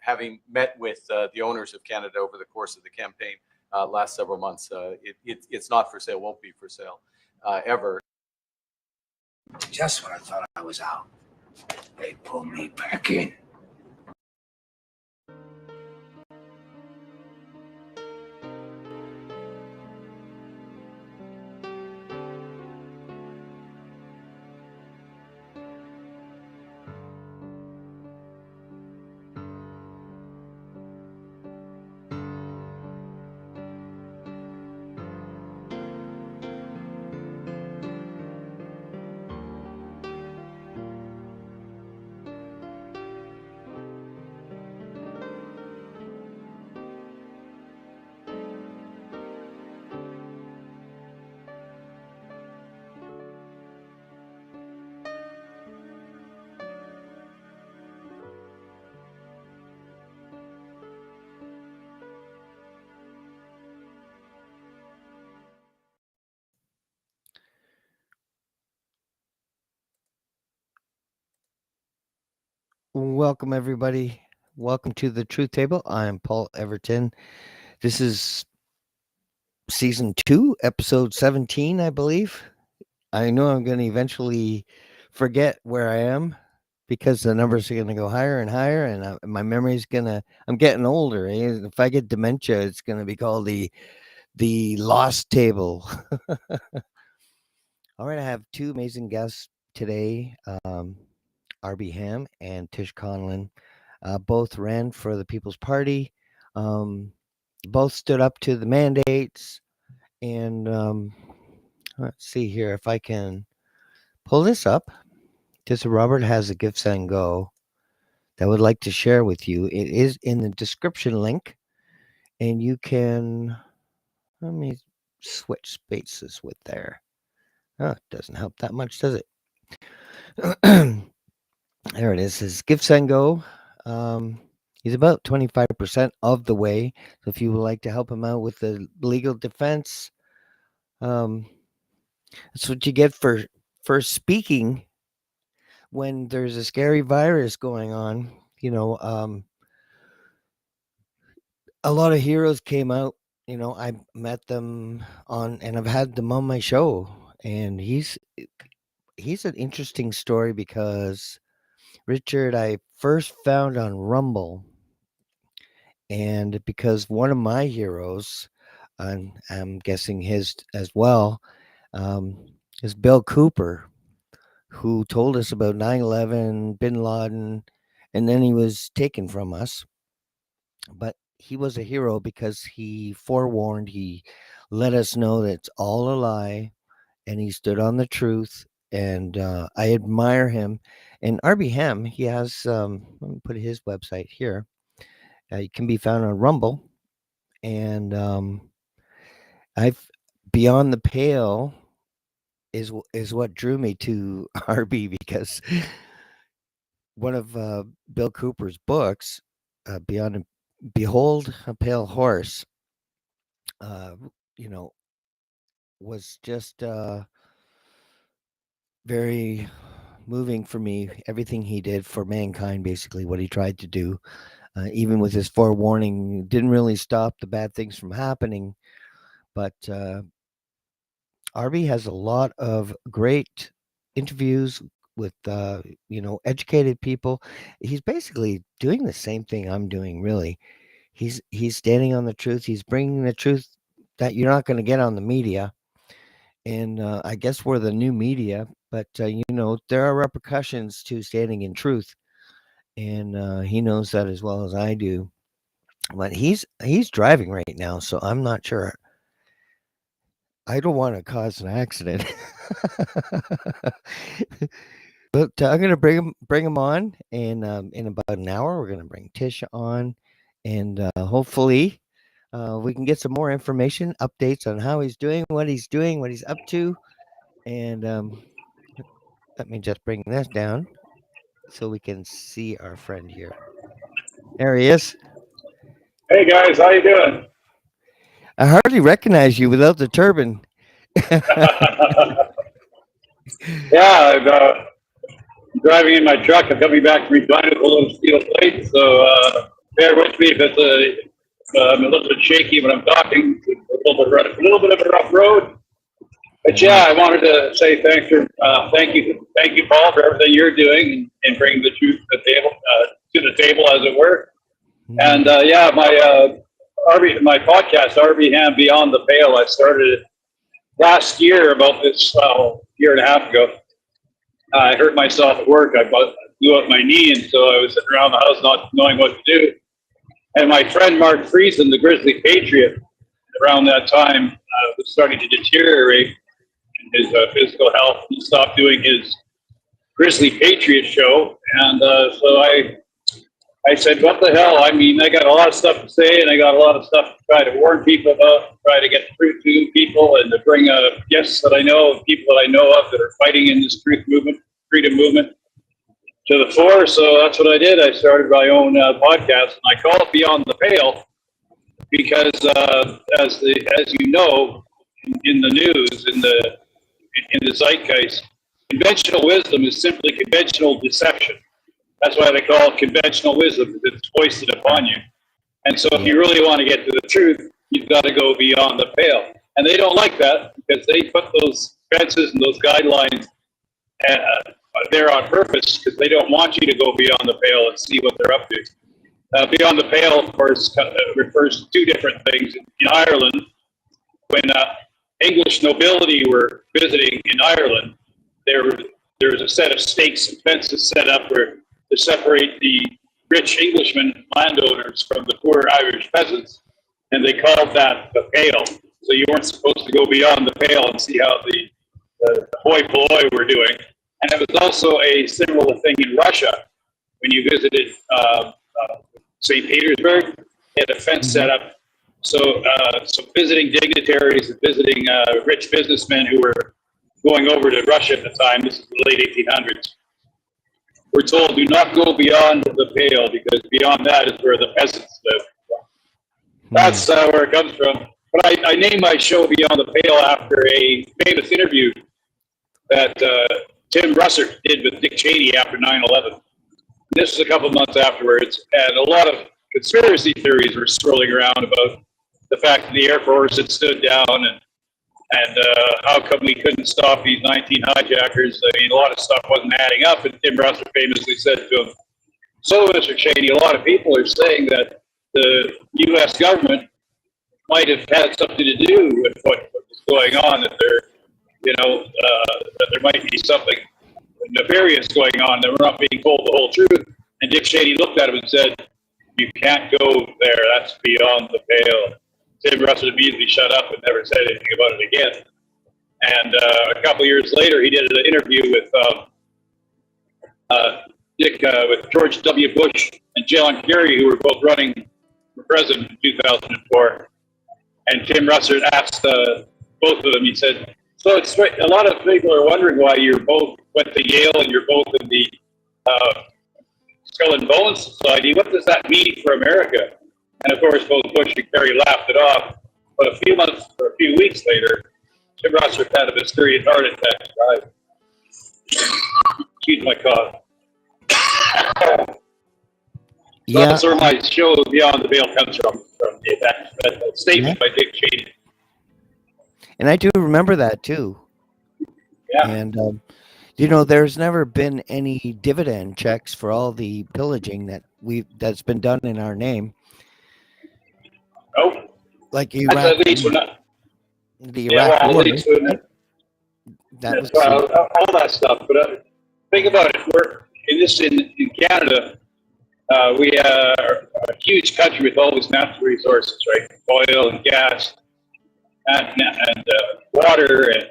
having met with the owners of Canada over the course of the campaign last several months, it's not for sale, won't be for sale ever. Just when I thought I was out, they pulled me back in. Welcome, everybody. Welcome to the Truth Table. I'm Paul Everton. This is season 2, episode 17, I believe. I know I'm going to eventually forget where I am because the numbers are going to go higher and higher, and my memory's going to. I'm getting older. If I get dementia, it's going to be called the Lost Table. All right, I have two amazing guests today. Arby Ham and Tish Conlon. Both ran for the People's Party. Both stood up to the mandates. And let's see here if I can pull this up. Tissa Robert has a Give, Send, Go that I would like to share with you. It is in the description link. And you can, let me switch spaces with there. Oh, it doesn't help that much, does it? There it is. It's Give, Send, Go. He's about 25% of the way. So if you would like to help him out with the legal defense, that's what you get for speaking when there's a scary virus going on. A lot of heroes came out. I met them and I've had them on my show. And he's an interesting story because Richard, I first found on Rumble. And because one of my heroes, and I'm guessing his as well, is Bill Cooper, who told us about 9/11, Bin Laden, and then he was taken from us. But he was a hero because he forewarned, he let us know that it's all a lie, and he stood on the truth. And I admire him. And Arby Ham, he has, let me put his website here. It can be found on Rumble. And I've Beyond the Pale is what drew me to RB because one of Bill Cooper's books, Behold a Pale Horse, was just very moving for me. Everything he did for mankind, basically what he tried to do, even with his forewarning, didn't really stop the bad things from happening. But RB has a lot of great interviews with educated people. He's basically doing the same thing I'm doing, really. He's standing on the truth. He's bringing the truth that you're not going to get on the media. And I guess we're the new media, but there are repercussions to standing in truth, and he knows that as well as I do. But he's driving right now, so I'm not sure. I don't want to cause an accident. But I'm going to bring him on, and in about an hour, we're going to bring Tish on, and hopefully we can get some more information, updates on how he's doing, what he's up to, and let me just bring this down so we can see our friend here. There he is. Hey guys, how you doing? I hardly recognize you without the turban. Yeah, I'm driving in my truck. I'm coming back from Regina with a little steel plate, so bear with me because I'm a little bit shaky when I'm talking. A little bit of a rough road. But yeah, I wanted to say thank you, Paul, for everything you're doing and bringing the truth to the table, as it were. And yeah, my podcast, RV Ham Beyond the Pale, I started it last year, about this year and a half ago. I hurt myself at work. I blew up my knee, and so I was sitting around the house not knowing what to do. And my friend Mark Friesen, the Grizzly Patriot, around that time was starting to deteriorate in his physical health. He stopped doing his Grizzly Patriot show, and so I said, what the hell? I mean, I got a lot of stuff to say, and I got a lot of stuff to try to warn people about, try to get through to people, and to bring guests that I know, people that I know of that are fighting in this freedom movement to the fore. So that's what I did. I started my own podcast, and I call it Beyond the Pale because, as you know, in the news, in the zeitgeist, conventional wisdom is simply conventional deception. That's why they call it conventional wisdom, because it's foisted upon you. And so if you really want to get to the truth, you've got to go beyond the pale. And they don't like that because they put those fences and those guidelines there on purpose because they don't want you to go beyond the pale and see what they're up to. Beyond the pale, of course, refers to two different things. In Ireland, when English nobility were visiting in Ireland, there was a set of stakes and fences set up to separate the rich Englishmen landowners from the poor Irish peasants, and they called that the pale. So you weren't supposed to go beyond the pale and see how the hoi polloi were doing. And it was also a similar thing in Russia. When you visited St. Petersburg, they had a fence set up. So visiting dignitaries and visiting rich businessmen who were going over to Russia at the time, this is the late 1800s, we're told do not go beyond the pale because beyond that is where the peasants live. That's where it comes from. But I named my show Beyond the Pale after a famous interview that Tim Russert did with Dick Cheney after 9/11. This was a couple months afterwards, and a lot of conspiracy theories were swirling around about the fact that the Air Force had stood down and how come we couldn't stop these 19 hijackers. I mean, a lot of stuff wasn't adding up, and Tim Russert famously said to him, so, Mr. Cheney, a lot of people are saying that the U.S. government might have had something to do with what was going on, that there might be something nefarious going on, that we're not being told the whole truth. And Dick Cheney looked at him and said, you can't go there, that's beyond the pale. Tim Russert immediately shut up and never said anything about it again. And a couple years later, he did an interview with with George W. Bush and John Kerry, who were both running for president in 2004. And Tim Russert asked both of them, he said, so it's a lot of people are wondering why you both went to Yale and you're both in the Skull and Bones Society. What does that mean for America? And of course, both Bush and Kerry laughed it off. But a few weeks later, Tim Russert had a mysterious heart attack and died. Excuse my cough. Yeah. That's where my show Beyond the Veil comes from that statement by Dick Cheney. And I do remember that too. Yeah. And there's never been any dividend checks for all the pillaging that's been done in our name. Oh, Like at least we're not. The Iraq War. That was all that stuff. But think about it. We're in Canada. We are a huge country with all these natural resources, right? Oil and gas, and water, and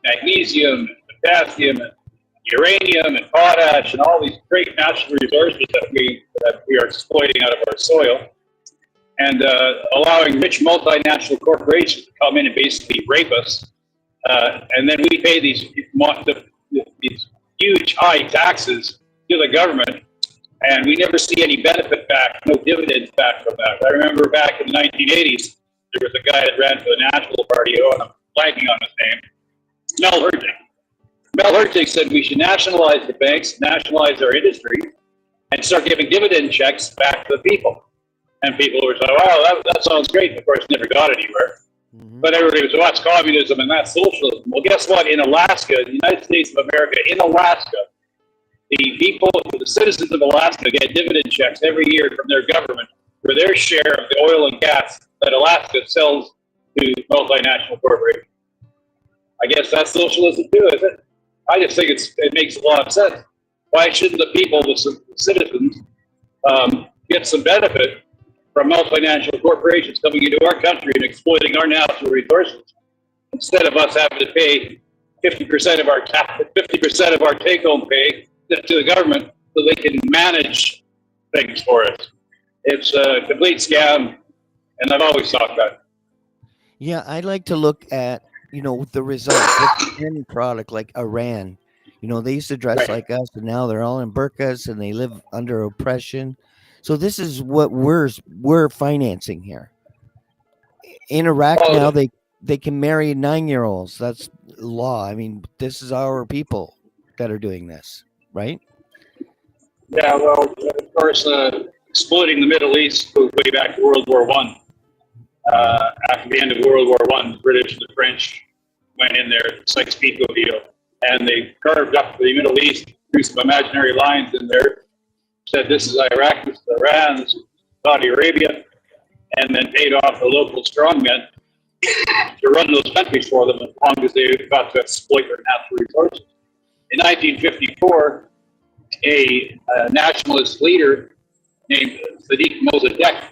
magnesium, and potassium, and uranium, and potash, and all these great natural resources that we are exploiting out of our soil, and allowing rich multinational corporations to come in and basically rape us, and then we pay these huge high taxes to the government. And we never see any benefit back, no dividends back from that. I remember back in the 1980s, there was a guy that ran for the National Party, I'm blanking on his name, Mel Hurtig. Mel Hurtig said we should nationalize the banks, nationalize our industry, and start giving dividend checks back to the people. And people were saying, "Wow, that sounds great." Of course, never got anywhere. But everybody was, "Well, that's communism and that's socialism." Well, guess what? In Alaska, the United States of America, in Alaska, the people, the citizens of Alaska get dividend checks every year from their government for their share of the oil and gas that Alaska sells to multinational corporations. I guess that's socialism too, is it? I just think it makes a lot of sense. Why shouldn't the people, the citizens, get some benefit from multinational corporations coming into our country and exploiting our natural resources, instead of us having to pay 50% of our 50% of our take-home pay to the government so they can manage things for us? It's a complete scam, and I've always thought that. Yeah, I like to look at, the results. Look at any product like Iran. They used to dress Right. like us, and now they're all in burqas and they live under oppression. So this is what we're financing here. In Iraq Oh, now, they can marry 9-year-olds. That's law. I mean, this is our people that are doing this, right? Yeah, well, of course, exploiting the Middle East goes way back to World War I. After the end of World War I, the British and the French went in there, Sykes-Picot deal, and they carved up the Middle East, drew some imaginary lines in there, said this is Iraq, this is Iran, this is Saudi Arabia, and then paid off the local strongmen to run those countries for them as long as they got to exploit their natural resources. In 1954, a nationalist leader named Sadiq Mossadegh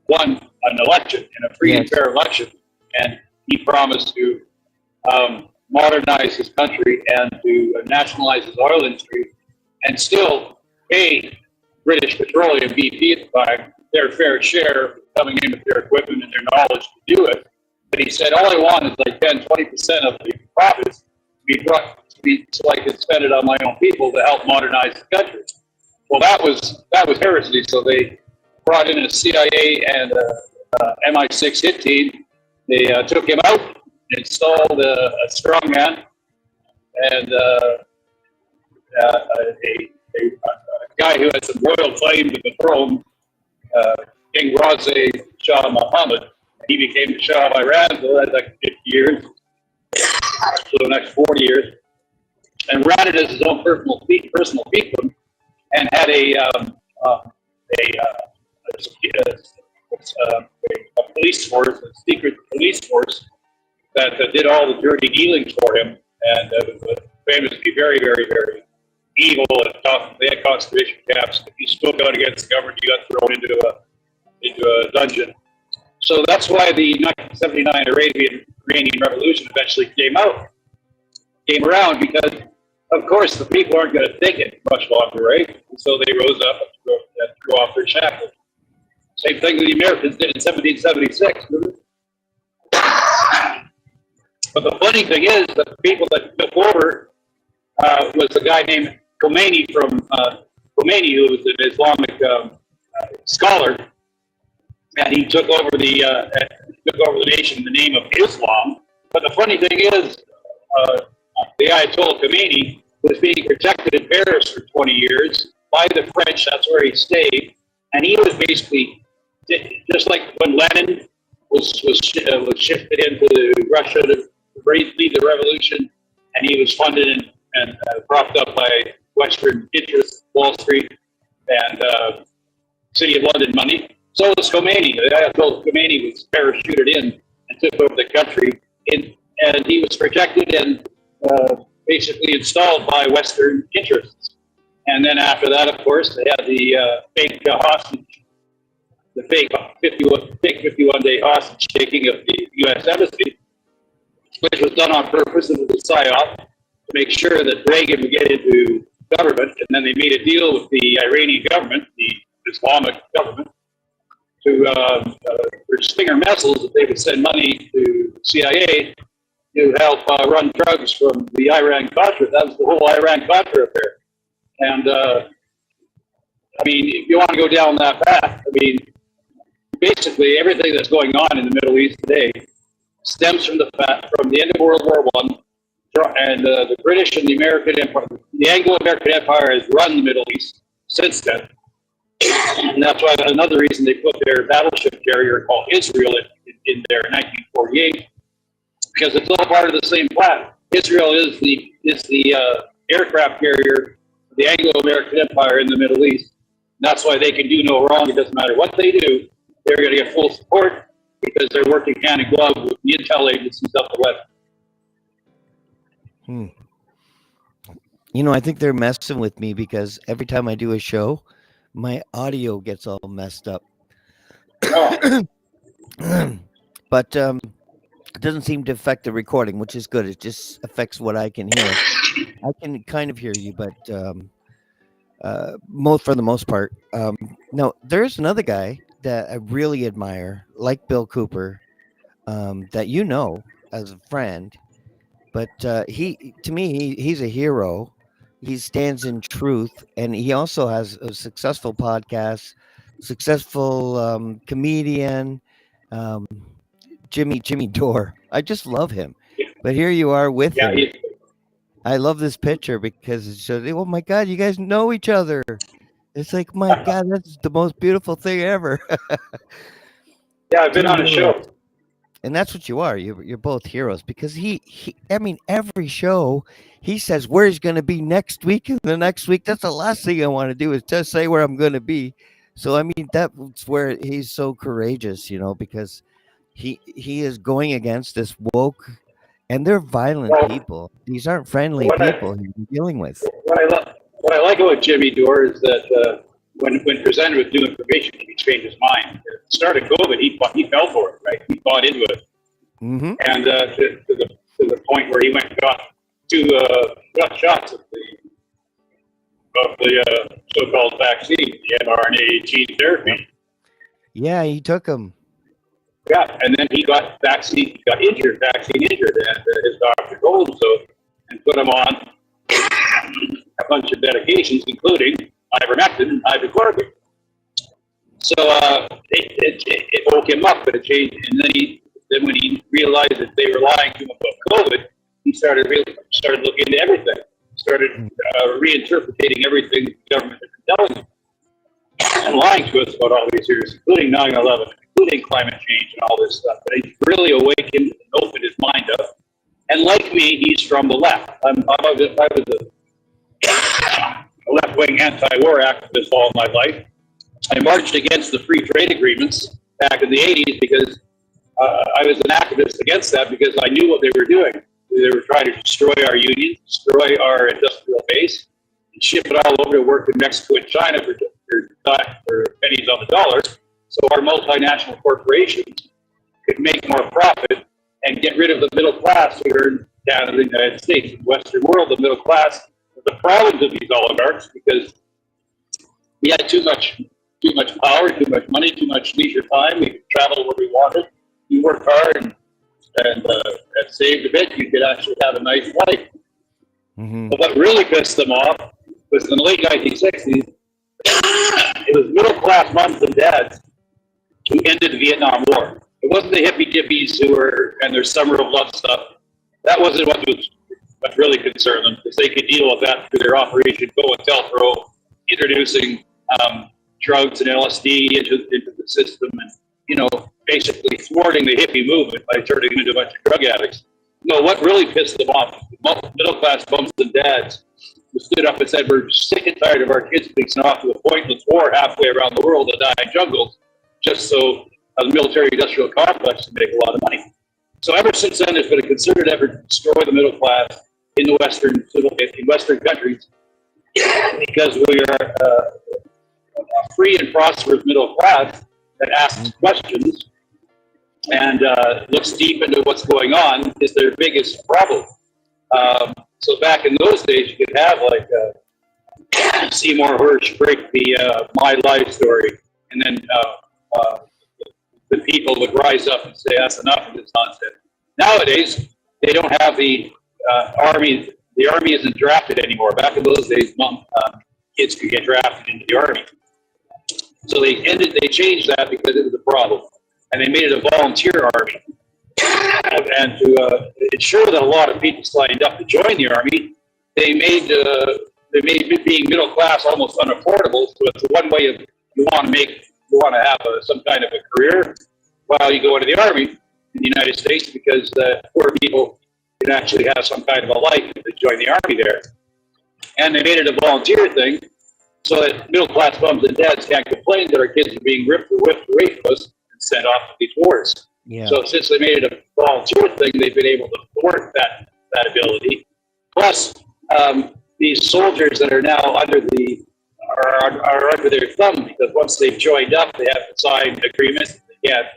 won an election, in a free and fair election, and he promised to modernize his country and to nationalize his oil industry and still pay British Petroleum, BP at the time, their fair share, coming in with their equipment and their knowledge to do it. But he said, all I want is like 10, 20% of the profits to be brought to me so I can spend it on my own people to help modernize the country. Well, that was heresy. So they brought in a CIA and MI6 hit team. They took him out, installed a strongman and a guy who had some royal claim to the throne, King Razi Shah Muhammad. He became the Shah of Iran for like 50 years, so the next 40 years, and ran it as his own personal fiefdom, and had a police force, a secret police force that did all the dirty dealings for him, and was famously very, very, very evil and tough. They had concentration camps. If you spoke out against the government, you got thrown into a dungeon. So that's why the 1979 Iranian Revolution eventually came around, because of course the people aren't going to take it much longer, right? And so they rose up and threw off their shackles. Same thing that the Americans did in 1776. But the funny thing is that the people that took over was a guy named Khomeini Khomeini, who was an Islamic scholar, and he took over the nation in the name of Islam. But the funny thing is, the Ayatollah Khomeini was being protected in Paris for 20 years by the French. That's where he stayed, and he was basically just like when Lenin was shifted into Russia to lead the revolution, and he was funded and propped up by Western interests, Wall Street, and City of London money. So was Khomeini. The Ayatollah Khomeini was parachuted in and took over the country, and he was protected and basically installed by Western interests. And then after that, of course, they had the fake hostage, the fake 51-day hostage taking of the U.S. embassy, which was done on purpose. It was a psyop to make sure that Reagan would get into government. And then they made a deal with the Iranian government, the Islamic government, for Stinger missiles, that they would send money to the CIA to help run drugs from the Iran-Contra. That was the whole Iran-Contra affair. And, I mean, if you want to go down that path, I mean, basically everything that's going on in the Middle East today stems from the end of World War I, and the British and the American Empire, the Anglo-American Empire has run the Middle East since then. And that's why another reason they put their battleship carrier called Israel in there in 1948, because it's all part of the same plan. Israel is the aircraft carrier of the Anglo-American Empire in the Middle East. And that's why they can do no wrong. It doesn't matter what they do. They're going to get full support because they're working hand in glove with the intel agencies of the West. You know, I think they're messing with me because every time I do a show, my audio gets all messed up. Oh, But it doesn't seem to affect the recording, which is good. It just affects what I can hear. I can kind of hear you, but for the most part. No, there's another guy that I really admire, like Bill Cooper, that you know as a friend. But he's a hero. He stands in truth, and he also has a successful podcast, successful comedian, Jimmy Dore. I just love him. But here you are with yeah, him. I love this picture because it shows, oh my God, you guys know each other. It's like, my God, that's the most beautiful thing ever. yeah, I've been on a show. And that's what you are. You're both heroes because I mean, every show he says where he's going to be next week and the next week. That's the last thing I want to do is just say where I'm going to be. So, I mean, that's where he's so courageous, you know, because he is going against this woke, and they're violent people. These aren't friendly people he's dealing with. What I like about Jimmy Dore is that when presented with new information, he changed his mind. At the start of COVID, he fell for it, right? He bought into it, and to the point where he went and got two shots of the so-called vaccine, the mRNA gene therapy. Yeah, he took them. Yeah, and then he got vaccine injured, and his doctor told him so, and put him on a bunch of medications, including ivermectin and hydrochloroquine. So it woke him up, but it changed. And then when he realized that they were lying to him about COVID, he started looking into everything. Started reinterpreting everything the government had been telling him and lying to us about all these years, including 9/11, including climate change and all this stuff. But he really awakened and opened his mind up. And like me, he's from the left. I was a left-wing anti-war activist all my life. I marched against the free trade agreements back in the 80s because I was an activist against that because I knew what they were doing. They were trying to destroy our unions, destroy our industrial base, and ship it all over to work in Mexico and China for pennies on the dollar. So our multinational corporations could make more profit and get rid of the middle class here down in the United States. In the Western world, the middle class was the problems of these oligarchs because we had too much power, too much money, too much leisure time. We could travel where we wanted. You work hard and saved a bit, you could actually have a nice life. But what really pissed them off was in the late 1960s, it was middle class moms and dads who ended the Vietnam War. It wasn't the hippie dippies who were and their summer of love stuff. That wasn't what really concerned them because they could deal with that through their Operation COINTELPRO, introducing drugs and LSD into the system and, you know, basically thwarting the hippie movement by turning them into a bunch of drug addicts. No, what really pissed them off, middle class moms and dads who stood up and said, we're sick and tired of our kids being sent off to a pointless war halfway around the world to die in jungles, just so the military-industrial complex can make a lot of money. So ever since then, there's been a concerted effort to destroy the middle class in the Western countries because we are a free and prosperous middle class that asks questions and looks deep into what's going on is their biggest problem. So back in those days, you could have like Seymour Hersh break the My Life story, and then the people would rise up and say, that's enough of this nonsense. Nowadays, they don't have the army. The army isn't drafted anymore. Back in those days, kids could get drafted into the army. So they changed that because it was a problem. And they made it a volunteer army. And to ensure that a lot of people signed up to join the army, they made being middle class almost unaffordable. So it's one way of you want to have some kind of a career while you go into the Army in the United States, because poor people can actually have some kind of a life if they join the Army there. And they made it a volunteer thing so that middle-class mums and dads can't complain that our kids are being ripped or whipped or raped and sent off to these wars. Yeah. So since they made it a volunteer thing, they've been able to thwart that ability. Plus, these soldiers that are now under under their thumb, because once they've joined up, they have to sign agreements. They can't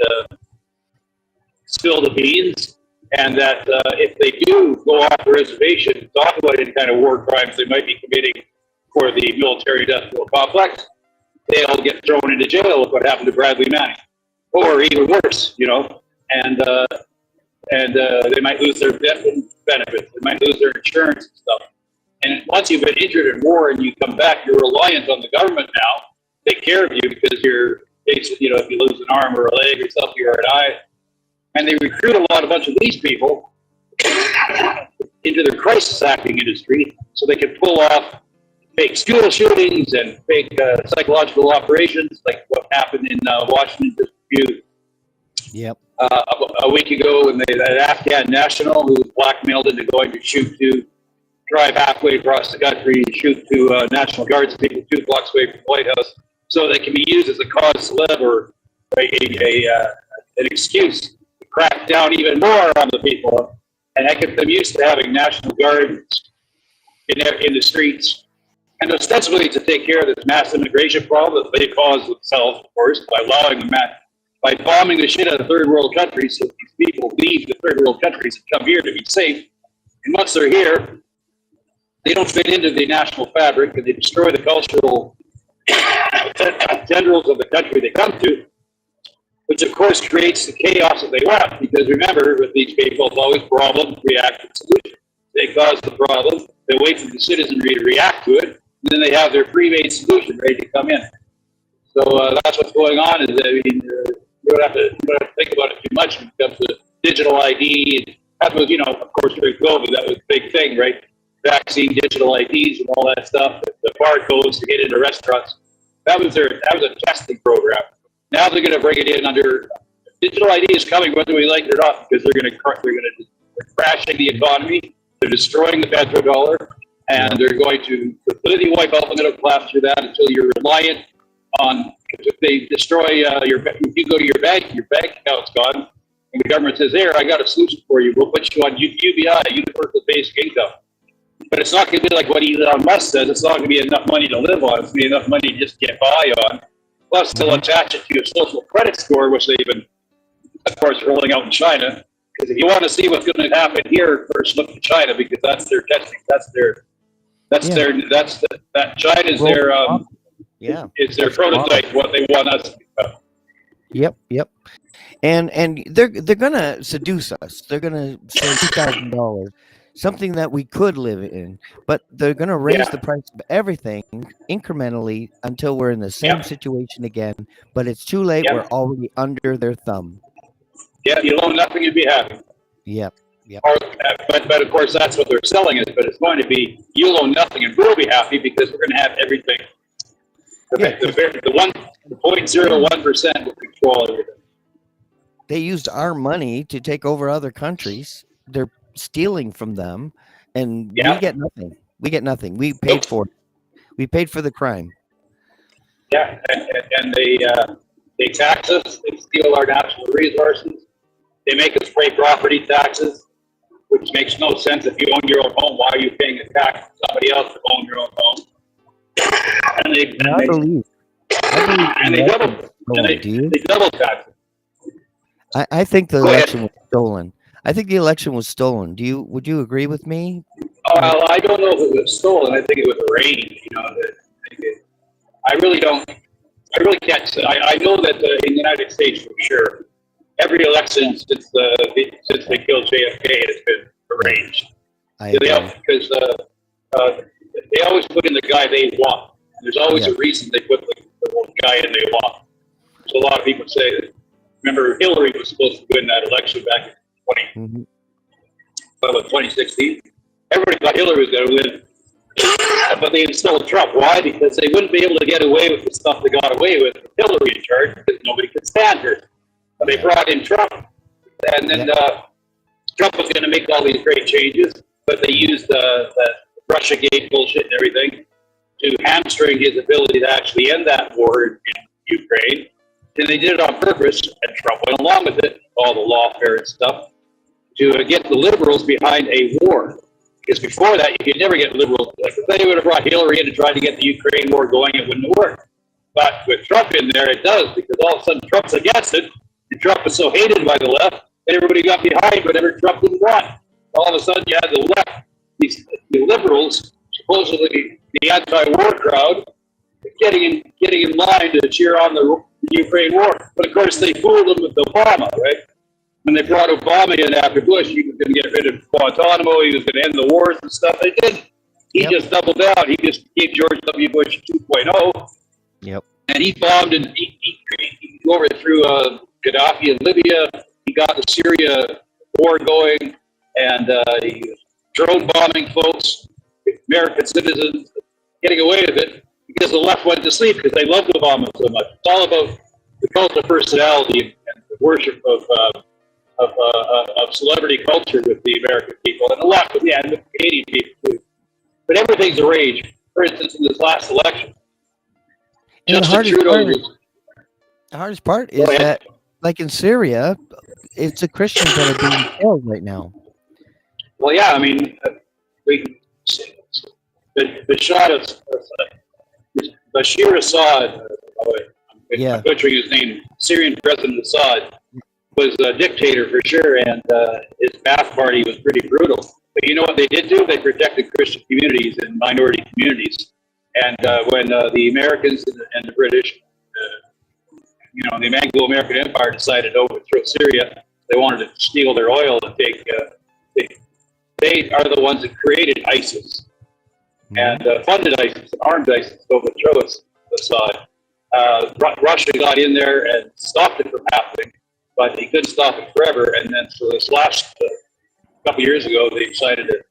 spill the beans, and that if they do go off the reservation, talk about any kind of war crimes they might be committing for the military-industrial complex, they'll get thrown into jail with what happened to Bradley Manning, or even worse, and they might lose their benefits, they might lose their insurance and stuff. And once you've been injured in war and you come back, you're reliant on the government now to take care of you, because you're basically, if you lose an arm or a leg or something or an eye, and they recruit a bunch of these people into their crisis acting industry so they can pull off fake school shootings and fake psychological operations, like what happened in Washington just a few Yep. a week ago, when that Afghan national who was blackmailed into going to drive halfway across the country and shoot to National Guards people 2 blocks away from the White House, so they can be used as a cause célèbre or an excuse to crack down even more on the people. And I get them used to having National Guards in the streets, and ostensibly to take care of this mass immigration problem that they caused themselves, of course, by bombing the shit out of third world countries, so these people leave the third world countries and come here to be safe. And once they're here, they don't fit into the national fabric, and they destroy the cultural tendrils of the country they come to, which of course creates the chaos that they want. Because remember, with these people, it's always problem, reaction, solution. They cause the problem, they wait for the citizenry to react to it, and then they have their pre-made solution ready to come in. So that's what's going on. You don't have to think about it too much when it comes to digital ID. That was, of course, during COVID, that was a big thing, right? Vaccine, digital IDs, and all that stuff. The barcodes to get into restaurants. That was a testing program. Now they're going to bring it in under digital ID is coming, whether we like it or not, because they're crashing the economy. They're destroying the petrodollar, and they're going to completely wipe out the middle class through that until you're reliant on. If they destroy if you go to your bank account's gone, and the government says, "Here, I got a solution for you. We'll put you on UBI, Universal Basic Income." But it's not going to be like what Elon Musk says. It's not going to be enough money to live on. It's going to be enough money to just get by on. Plus, they'll attach it to your social credit score, which they've been, of course, rolling out in China. Because if you want to see what's going to happen here, first look to China, because that's their testing. China's their it's their prototype. What they want us to become. Yep. And they're gonna seduce us. They're gonna say $2,000, something that we could live in, but they're gonna raise the price of everything incrementally until we're in the same situation again. But it's too late. We're already under their thumb. Yeah, you own nothing, you'd be happy. Yep. But of course, that's what they're selling it. But it's going to be, you'll own nothing and we'll be happy because we're going to have everything. The 0.01% will control everything. They used our money to take over other countries. They're stealing from them, and we get nothing. We paid for it. We paid for the crime. Yeah, and they tax us. They steal our natural resources. They make us pay property taxes, which makes no sense. If you own your own home, why are you paying a tax on somebody else to own your own home? I believe they double tax it. I think the election was stolen. I think the election was stolen. Would you agree with me? Oh, well, I don't know if it was stolen. I think it was arranged. I really can't say. I know that in the United States, for sure, every election since they killed JFK has been arranged. Because they always put in the guy they want. There's always a reason they put the guy in they want. So a lot of people say that. Remember, Hillary was supposed to win that election back in 2016. Everybody thought Hillary was going to win but they installed Trump. Why? Because they wouldn't be able to get away with the stuff they got away with Hillary in charge because nobody could stand her. But they brought in Trump, and then Trump was going to make all these great changes, but they used the Russiagate bullshit and everything to hamstring his ability to actually end that war in Ukraine. And they did it on purpose, and Trump went along with it, all the lawfare and stuff, to get the liberals behind a war. Because before that, you could never get liberals. Like, if they would have brought Hillary in to try to get the Ukraine war going, it wouldn't have worked. But with Trump in there, it does, because all of a sudden Trump's against it, and Trump was so hated by the left that everybody got behind whatever Trump didn't want. All of a sudden, you had the left, the liberals, supposedly the anti-war crowd, getting in line to cheer on the Ukraine war. But of course, they fooled them with Obama, right? When they brought Obama in after Bush, he was going to get rid of Guantanamo, he was going to end the wars and stuff. They didn't. He just doubled down. He just gave George W. Bush 2.0. Yep. And he bombed and he overthrew Gaddafi in Libya. He got the Syria war going, and he was drone bombing folks, American citizens, getting away with it because the left went to sleep because they loved Obama so much. It's all about the cult of personality and the worship of celebrity culture with the American people, and the left, and the Canadian people too. But everything's a rage. For instance, in this last election, And Justin Trudeau. the hardest part is that, like in Syria, it's the Christians that are being killed right now. Well, yeah, I mean, Bashir Assad, I'm butchering his name, Syrian President Assad, was a dictator for sure, and his Ba'ath Party was pretty brutal. But you know what they did do? They protected Christian communities and minority communities. And when the Americans and the British, the Anglo-American Empire decided to overthrow Syria, they wanted to steal their oil and take. They are the ones that created ISIS and funded ISIS and armed ISIS to overthrow Assad. Russia got in there and stopped it from happening, but they couldn't stop it forever. And then so this last couple years ago, they decided to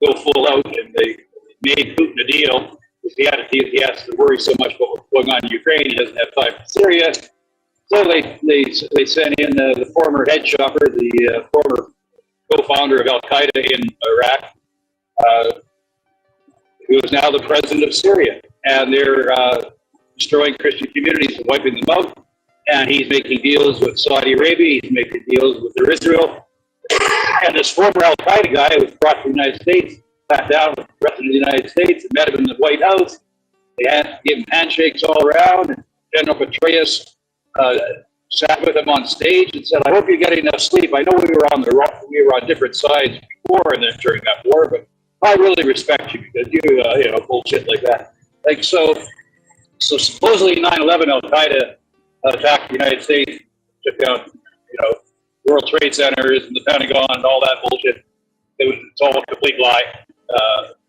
go full out, and they made Putin a deal. He has to worry so much about what's going on in Ukraine. He doesn't have time for Syria. So they sent in the former head shopper, the former co-founder of Al Qaeda in Iraq, who is now the president of Syria, and they're destroying Christian communities and wiping them out. And he's making deals with Saudi Arabia. He's making deals with Israel. And this former Al Qaeda guy was brought to the United States, sat down with the president of the United States, and met him in the White House. They had to give him handshakes all around. And General Petraeus sat with him on stage and said, "I hope you get enough sleep. I know we were on different sides before and then during that war, but I really respect you because you bullshit like that." Like so supposedly 9/11, Al Qaeda attacked the United States, took down World Trade Centers and the Pentagon and all that bullshit. It's all a complete lie.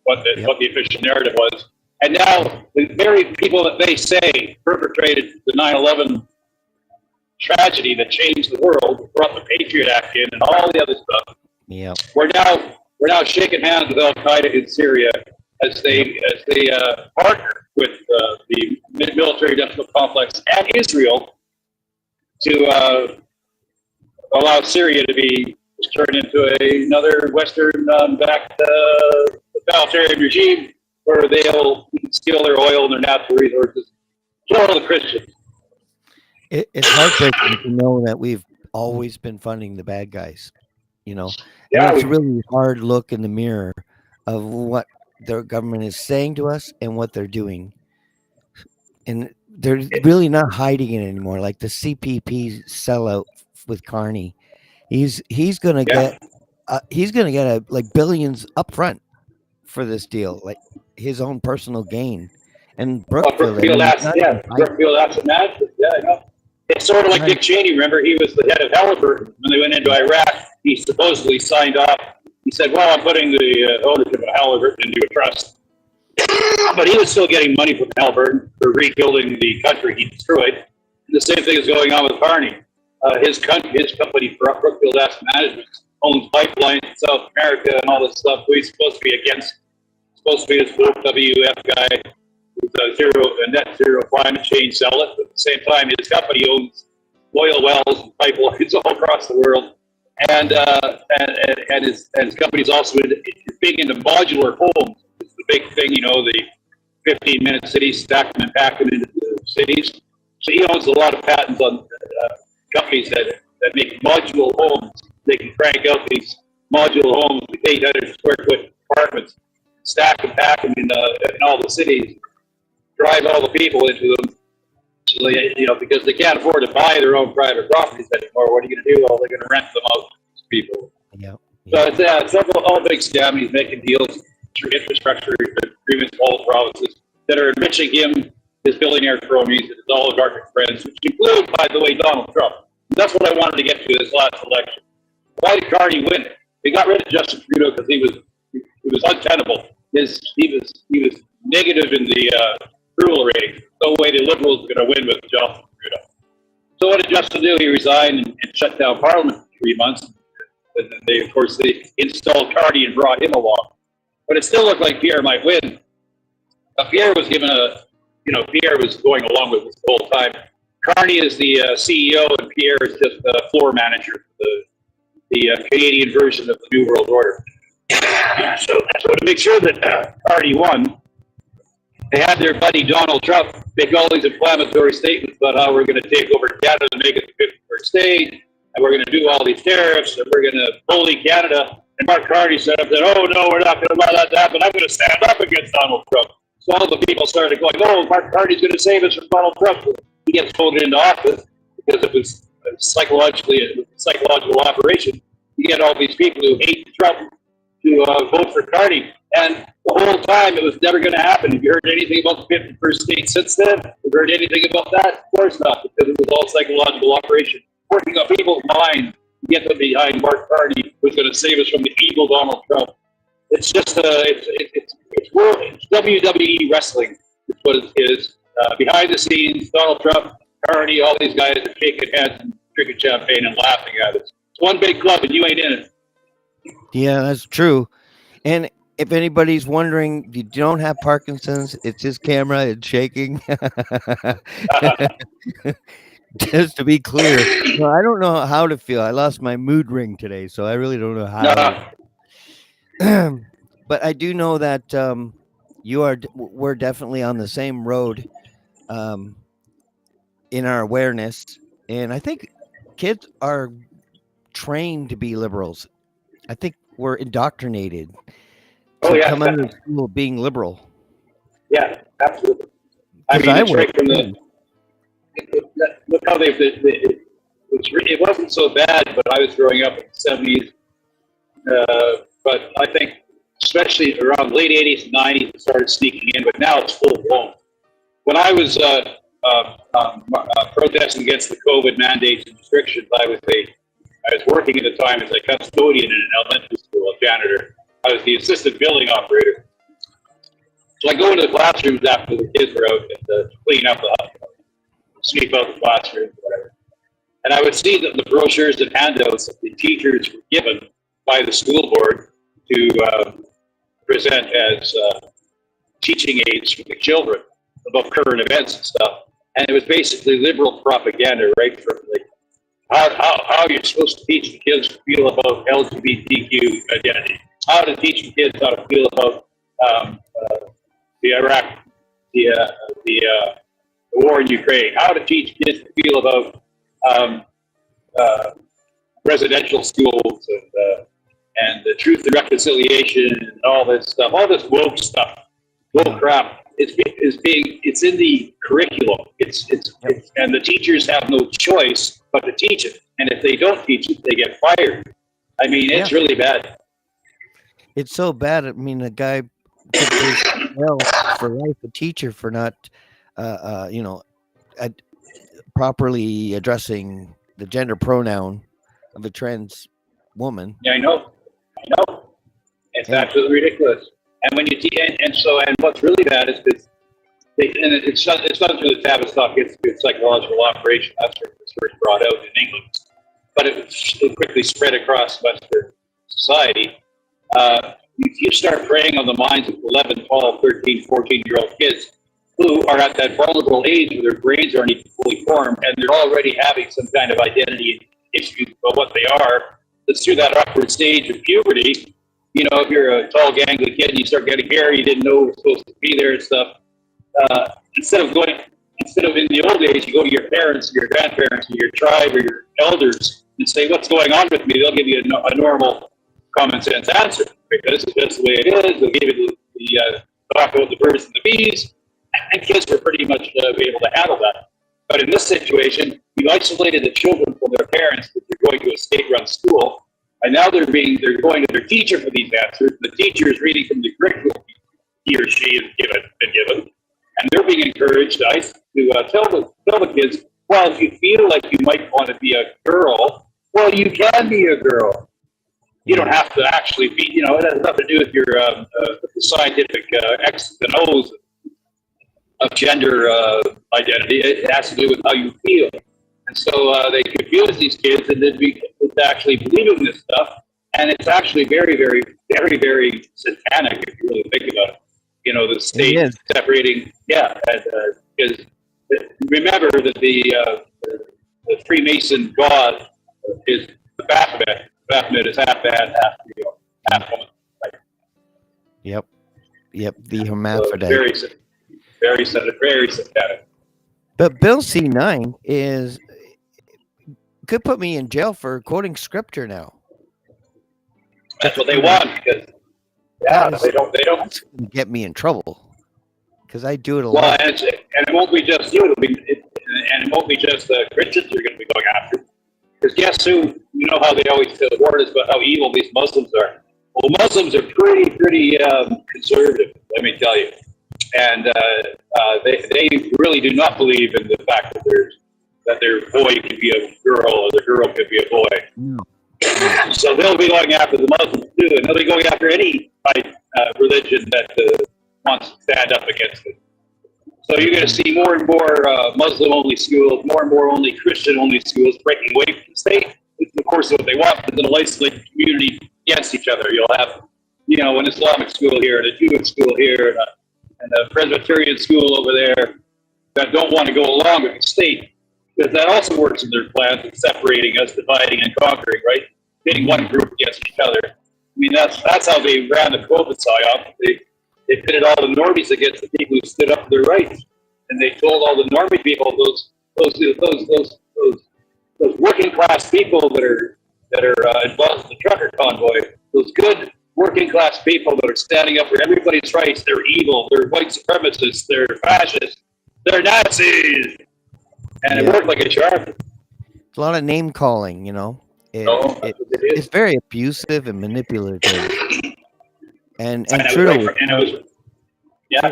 What the official narrative was. And now the very people that they say perpetrated the 9/11 tragedy that changed the world, brought the Patriot Act in and all the other stuff. Yeah. We're now shaking hands with Al Qaeda in Syria as they partner with the military industrial complex and Israel to allow Syria to be turned into another Western backed totalitarian regime where they'll steal their oil and their natural resources, kill all the Christians. It's heartbreaking to know that we've always been funding the bad guys. Yeah, It's a really hard look in the mirror of what their government is saying to us and what they're doing. And they're really not hiding it anymore. Like the CPP sellout with Carney, he's gonna get billions up front for this deal, like his own personal gain. And Brookfield Brookfield Asset Management. Yeah, I know. It's sort of like Dick Cheney. Remember, he was the head of Halliburton when they went into Iraq. He supposedly signed off. He said, "Well, I'm putting the ownership of Halliburton into a trust." But he was still getting money from Halliburton for rebuilding the country he destroyed. And the same thing is going on with Carney. His company, Brookfield Asset Management, owns pipelines in South America and all this stuff. He's supposed to be against supposed to be this WWF guy who's a net zero climate change zealot. But at the same time, his company owns oil wells and pipelines all across the world. And his company's also big into modular homes. It's the big thing, you know, the 15-minute cities, stack them and pack them into the cities. So he owns a lot of patents on companies that make modular homes. They can crank out these modular homes with 800 square foot apartments, stack and pack them in all the cities, drive all the people into them. So they, you know, because they can't afford to buy their own private properties anymore. What are you going to do? Well, they're going to rent them out to people. Yeah. So it's all big scam. He's making deals through infrastructure agreements with all the provinces that are enriching him, his billionaire cronies, and his oligarchic friends, which include, by the way, Donald Trump. That's what I wanted to get to this last election. Why did Carney win? They got rid of Justin Trudeau because he was untenable. He was negative in the approval rating. No way the Liberals are going to win with Justin Trudeau. So what did Justin do? He resigned and shut down Parliament for 3 months. And then they installed Carney and brought him along. But it still looked like Pierre might win. Pierre was given Pierre was going along with this the whole time. Carney is the CEO and Pierre is just the floor manager for the Canadian version of the New World Order. So to make sure that Carney won, they had their buddy Donald Trump make all these inflammatory statements about how we're going to take over Canada and make it the 51st state, and we're going to do all these tariffs, and we're going to bully Canada. And Mark Carney said, "Oh no, we're not going to allow that to happen. I'm going to stand up against Donald Trump." So all the people started going, "Oh, Mark Carney's going to save us from Donald Trump." He gets voted into office because it was a psychological operation. You get all these people who hate Trump to vote for Carney. And the whole time it was never going to happen. Have you heard anything about the 51st state since then? Have you heard anything about that? Of course not, because it was all psychological operation. Working on people's minds to get them behind Mark Carney, who's going to save us from the evil Donald Trump. It's just it's WWE wrestling. Is what it is. Behind the scenes, Donald Trump, Carney, all these guys are shaking heads and drinking champagne and laughing at it. It's one big club, and you ain't in it. Yeah, that's true. And if anybody's wondering, you don't have Parkinson's. It's his camera. It's shaking. Just to be clear, no, I don't know how to feel. I lost my mood ring today, so I really don't know how. But I do know that we're definitely on the same road in our awareness, and I think kids are trained to be liberals. I think we're indoctrinated to come out of school being liberal. Yeah, absolutely. I mean, it's right from look how it wasn't so bad, but I was growing up in the 70s. But I think, especially around late 80s and 90s, it started sneaking in, but now it's full blown. When I was protesting against the COVID mandates and restrictions, I was working at the time as a custodian in an elementary school, a janitor. I was the assistant building operator. So I go into the classrooms after the kids were out and clean up sweep out the classrooms, whatever. And I would see that the brochures and handouts that the teachers were given by the school board to present as teaching aids for the children about current events and stuff. And it was basically liberal propaganda, right? From like how you're supposed to teach the kids to feel about LGBTQ identity, how to teach the kids how to feel about the war in Ukraine, how to teach kids to feel about residential schools and the truth and reconciliation and all this stuff, all this woke stuff, woke crap. It's in the curriculum. It's and the teachers have no choice but to teach it. And if they don't teach it, they get fired. I mean, it's really bad. It's so bad. I mean, a guy for life, a teacher for not, properly addressing the gender pronoun of a trans woman. Yeah, I know. It's absolutely ridiculous. And when you and what's really bad is that it's not through the Tavistock Institute psychological operation. That's where it was first brought out in England, but it quickly spread across Western society. you start preying on the minds of 11, 12, 13, 14-year-old kids who are at that vulnerable age where their brains aren't even fully formed and they're already having some kind of identity issues about what they are. It's through that upward stage of puberty. You know, if you're a tall, gangly kid and you start getting hair, you didn't know it was supposed to be there and stuff. Instead of in the old days, you go to your parents, your grandparents, or your tribe, or your elders, and say, "What's going on with me?" They'll give you a normal, common sense answer because it's just the way it is. They'll give you the talk about the birds and the bees, and kids were pretty much be able to handle that. But in this situation, you isolated the children from their parents because they're going to a state-run school, and now they're going to their teacher for these answers. The teacher is reading from the curriculum he or she has been given, and they're being encouraged to tell the kids, well, if you feel like you might want to be a girl, well, you can be a girl. You don't have to actually be, it has nothing to do with your the scientific X's and O's of gender identity. It has to do with how you feel. And so they confuse these kids and then to actually believing this stuff. And it's actually very, very, very, very satanic if you really think about it. The state separating, because remember that the Freemason God is the Baphomet. Baphomet is half man, half woman. Right? Yep. The hermaphrodite. So very satanic. But Bill C9 could put me in jail for quoting scripture now. That's what they want because they don't. That's gonna get me in trouble because I do it a lot. Well, and it won't be just you. And it won't be just Christians you're going to be going after. Because guess who? You know how they always warn us about how evil these Muslims are. Well, Muslims are pretty conservative, let me tell you, and they really do not believe in the fact that their boy could be a girl or the girl could be a boy. No. So they'll be going after the Muslims too, and they'll be going after any religion that wants to stand up against it. So you're going to see more and more Muslim-only schools, more and more only Christian-only schools breaking away from the state. It's of course what they want, but then isolate the community against each other. You'll have, an Islamic school here, and a Jewish school here, and a Presbyterian school over there that don't want to go along with the state, because that also works in their plans of separating us, dividing and conquering, right? Pitting one group against each other. I mean, that's how they ran the COVID psyop. They pitted all the normies against the people who stood up for their rights, and they told all the normie people, those working class people that are involved in the trucker convoy, those good working class people that are standing up for everybody's rights, they're evil, they're white supremacists, they're fascists, they're Nazis, and it worked like a charm. It's a lot of name calling, it's very abusive and manipulative. And Trudeau, it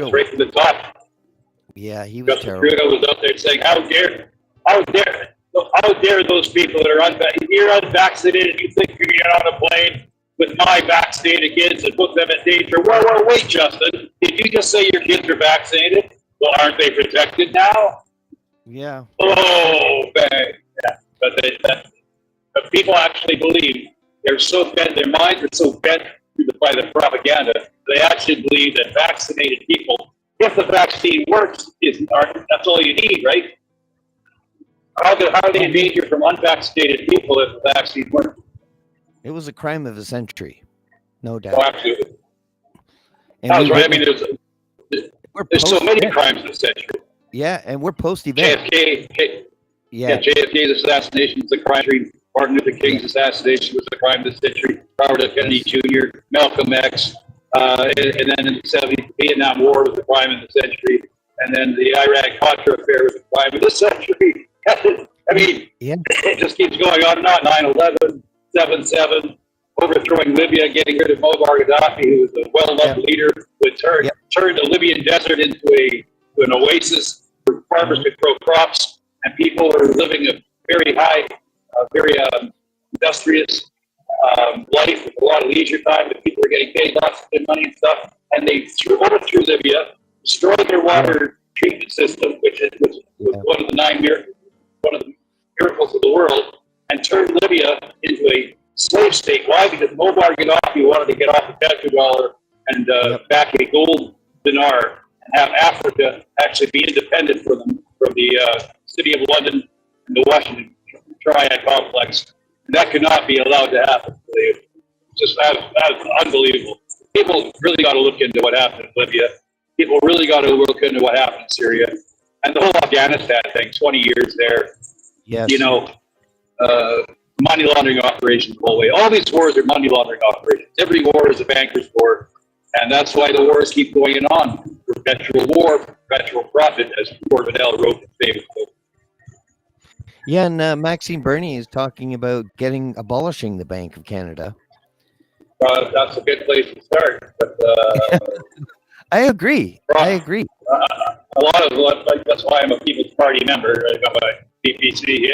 was right from the top. Yeah, he was Justin terrible. Trudeau was up there saying, "How dare those people that are you're unvaccinated? You think you can get on a plane with my vaccinated kids and put them in danger?" Whoa, wait, Justin! Did you just say your kids are vaccinated? Well, aren't they protected now? Yeah. Oh, bang! Yeah, but people actually believe they're so bent. Their minds are so bent by the propaganda. They actually believe that vaccinated people, if the vaccine works, that's all you need, right? How are they in danger from unvaccinated people if the vaccine works? It was a crime of the century, no doubt. Oh, absolutely. And That was right. I mean, there's so many crimes of the century. Yeah, and we're post-event. JFK's assassination was a crime of the century. Martin Luther King's assassination was a crime of the century. Robert F. Kennedy Jr., Malcolm X, and then in the 70s, the Vietnam War was a crime of the century, and then the Iran-Contra affair was a crime of the century. I mean, it just keeps going on and on. 9/11, 7/7, overthrowing Libya, getting rid of Muammar Gaddafi, who was a well-loved leader, who turned the Libyan desert into an oasis where farmers could grow crops, and people are living a very high, very industrious life with a lot of leisure time. The people are getting paid lots of good money and stuff, and they overthrew Libya, destroyed their water treatment system, which was one of the miracles of the world, and turned Libya into a slave state. Why? Because Muammar Gaddafi wanted to get off the petrodollar and back a gold dinar and have Africa actually be independent from the city of London and the Washington Triad complex. And that could not be allowed to happen. Just that's unbelievable. People really got to look into what happened in Libya. People really got to look into what happened in Syria. And the whole Afghanistan thing, 20 years there. Yes. You know, money laundering operations the whole way. All these wars are money laundering operations. Every war is a banker's war. And that's why the wars keep going on. Perpetual war, perpetual profit, as Gord Vidal wrote in his famous book. Yeah, and Maxime Bernier is talking about abolishing the Bank of Canada. That's a good place to start. But I agree. A lot of that's why I'm a People's Party member. I'm a PPC.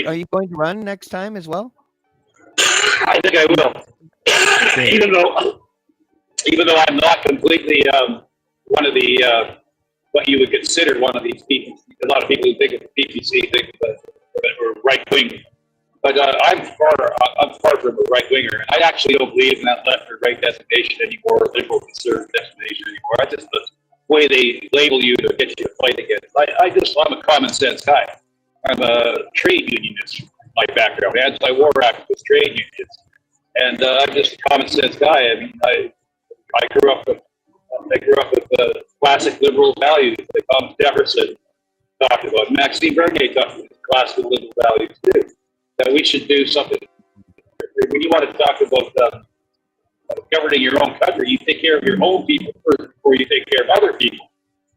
Are you going to run next time as well? I think I will. Even though I'm not completely one of the what you would consider one of these people. A lot of people who think of the PPC think that we're right wing, but I'm far from a right winger. I actually don't believe in that left or right designation anymore, or liberal conservative designation anymore. I just the way they label you to get you to fight against. I'm a common sense guy. I'm a trade unionist by background, anti-war activist, trade unionist, and I'm just a common sense guy. I mean, I grew up with the classic liberal values that Thomas Jefferson talked about. Maxime Bernier talked about classic liberal values too. That we should do something. When you want to talk about governing your own country, you take care of your own people first before you take care of other people.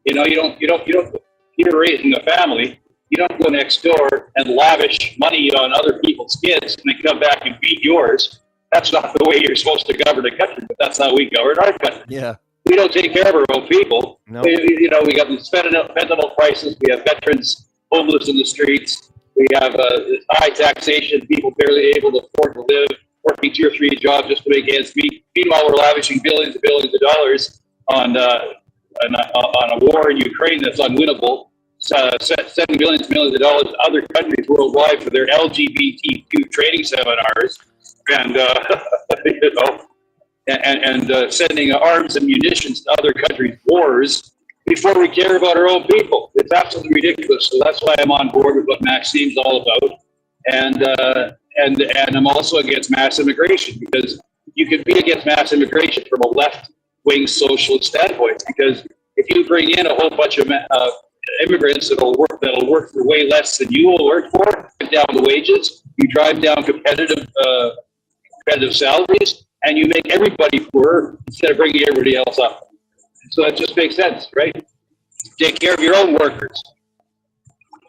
You know, you're raising a family. You don't go next door and lavish money on other people's kids and then come back and beat yours. That's not the way you're supposed to govern a country, but that's how we govern our country. Yeah. We don't take care of our own people. No. We got the fentanyl crisis. We have veterans homeless in the streets. We have high taxation, people barely able to afford to live, working 2 or 3 jobs just to make ends meet. Meanwhile, we're lavishing billions and billions of dollars on a war in Ukraine that's unwinnable. Sending billions and millions of dollars to other countries worldwide for their LGBTQ training seminars, and sending arms and munitions to other countries' wars before we care about our own people. It's absolutely ridiculous. So that's why I'm on board with what Maxime's all about, and I'm also against mass immigration, because you can be against mass immigration from a left-wing socialist standpoint, because if you bring in a whole bunch of immigrants that'll work for way less than you will work for, drive down the wages, you drive down competitive salaries, and you make everybody poorer instead of bringing everybody else up. So that just makes sense, right? Take care of your own workers.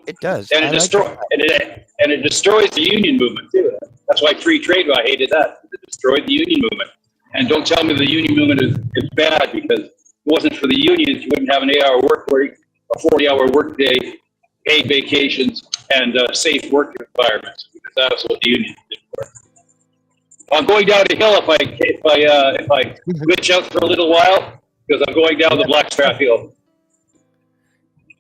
It does. And it destroys the union movement too. That's why free trade, I hated that. It destroyed the union movement. And don't tell me the union movement is bad, because if it wasn't for the unions, you wouldn't have an 8-hour work week, a 40-hour work day, paid vacations, and safe work environments, because that's what the unions did for. I'm going down the hill if I glitch out for a little while, because I'm going down the Blackstrap Hill.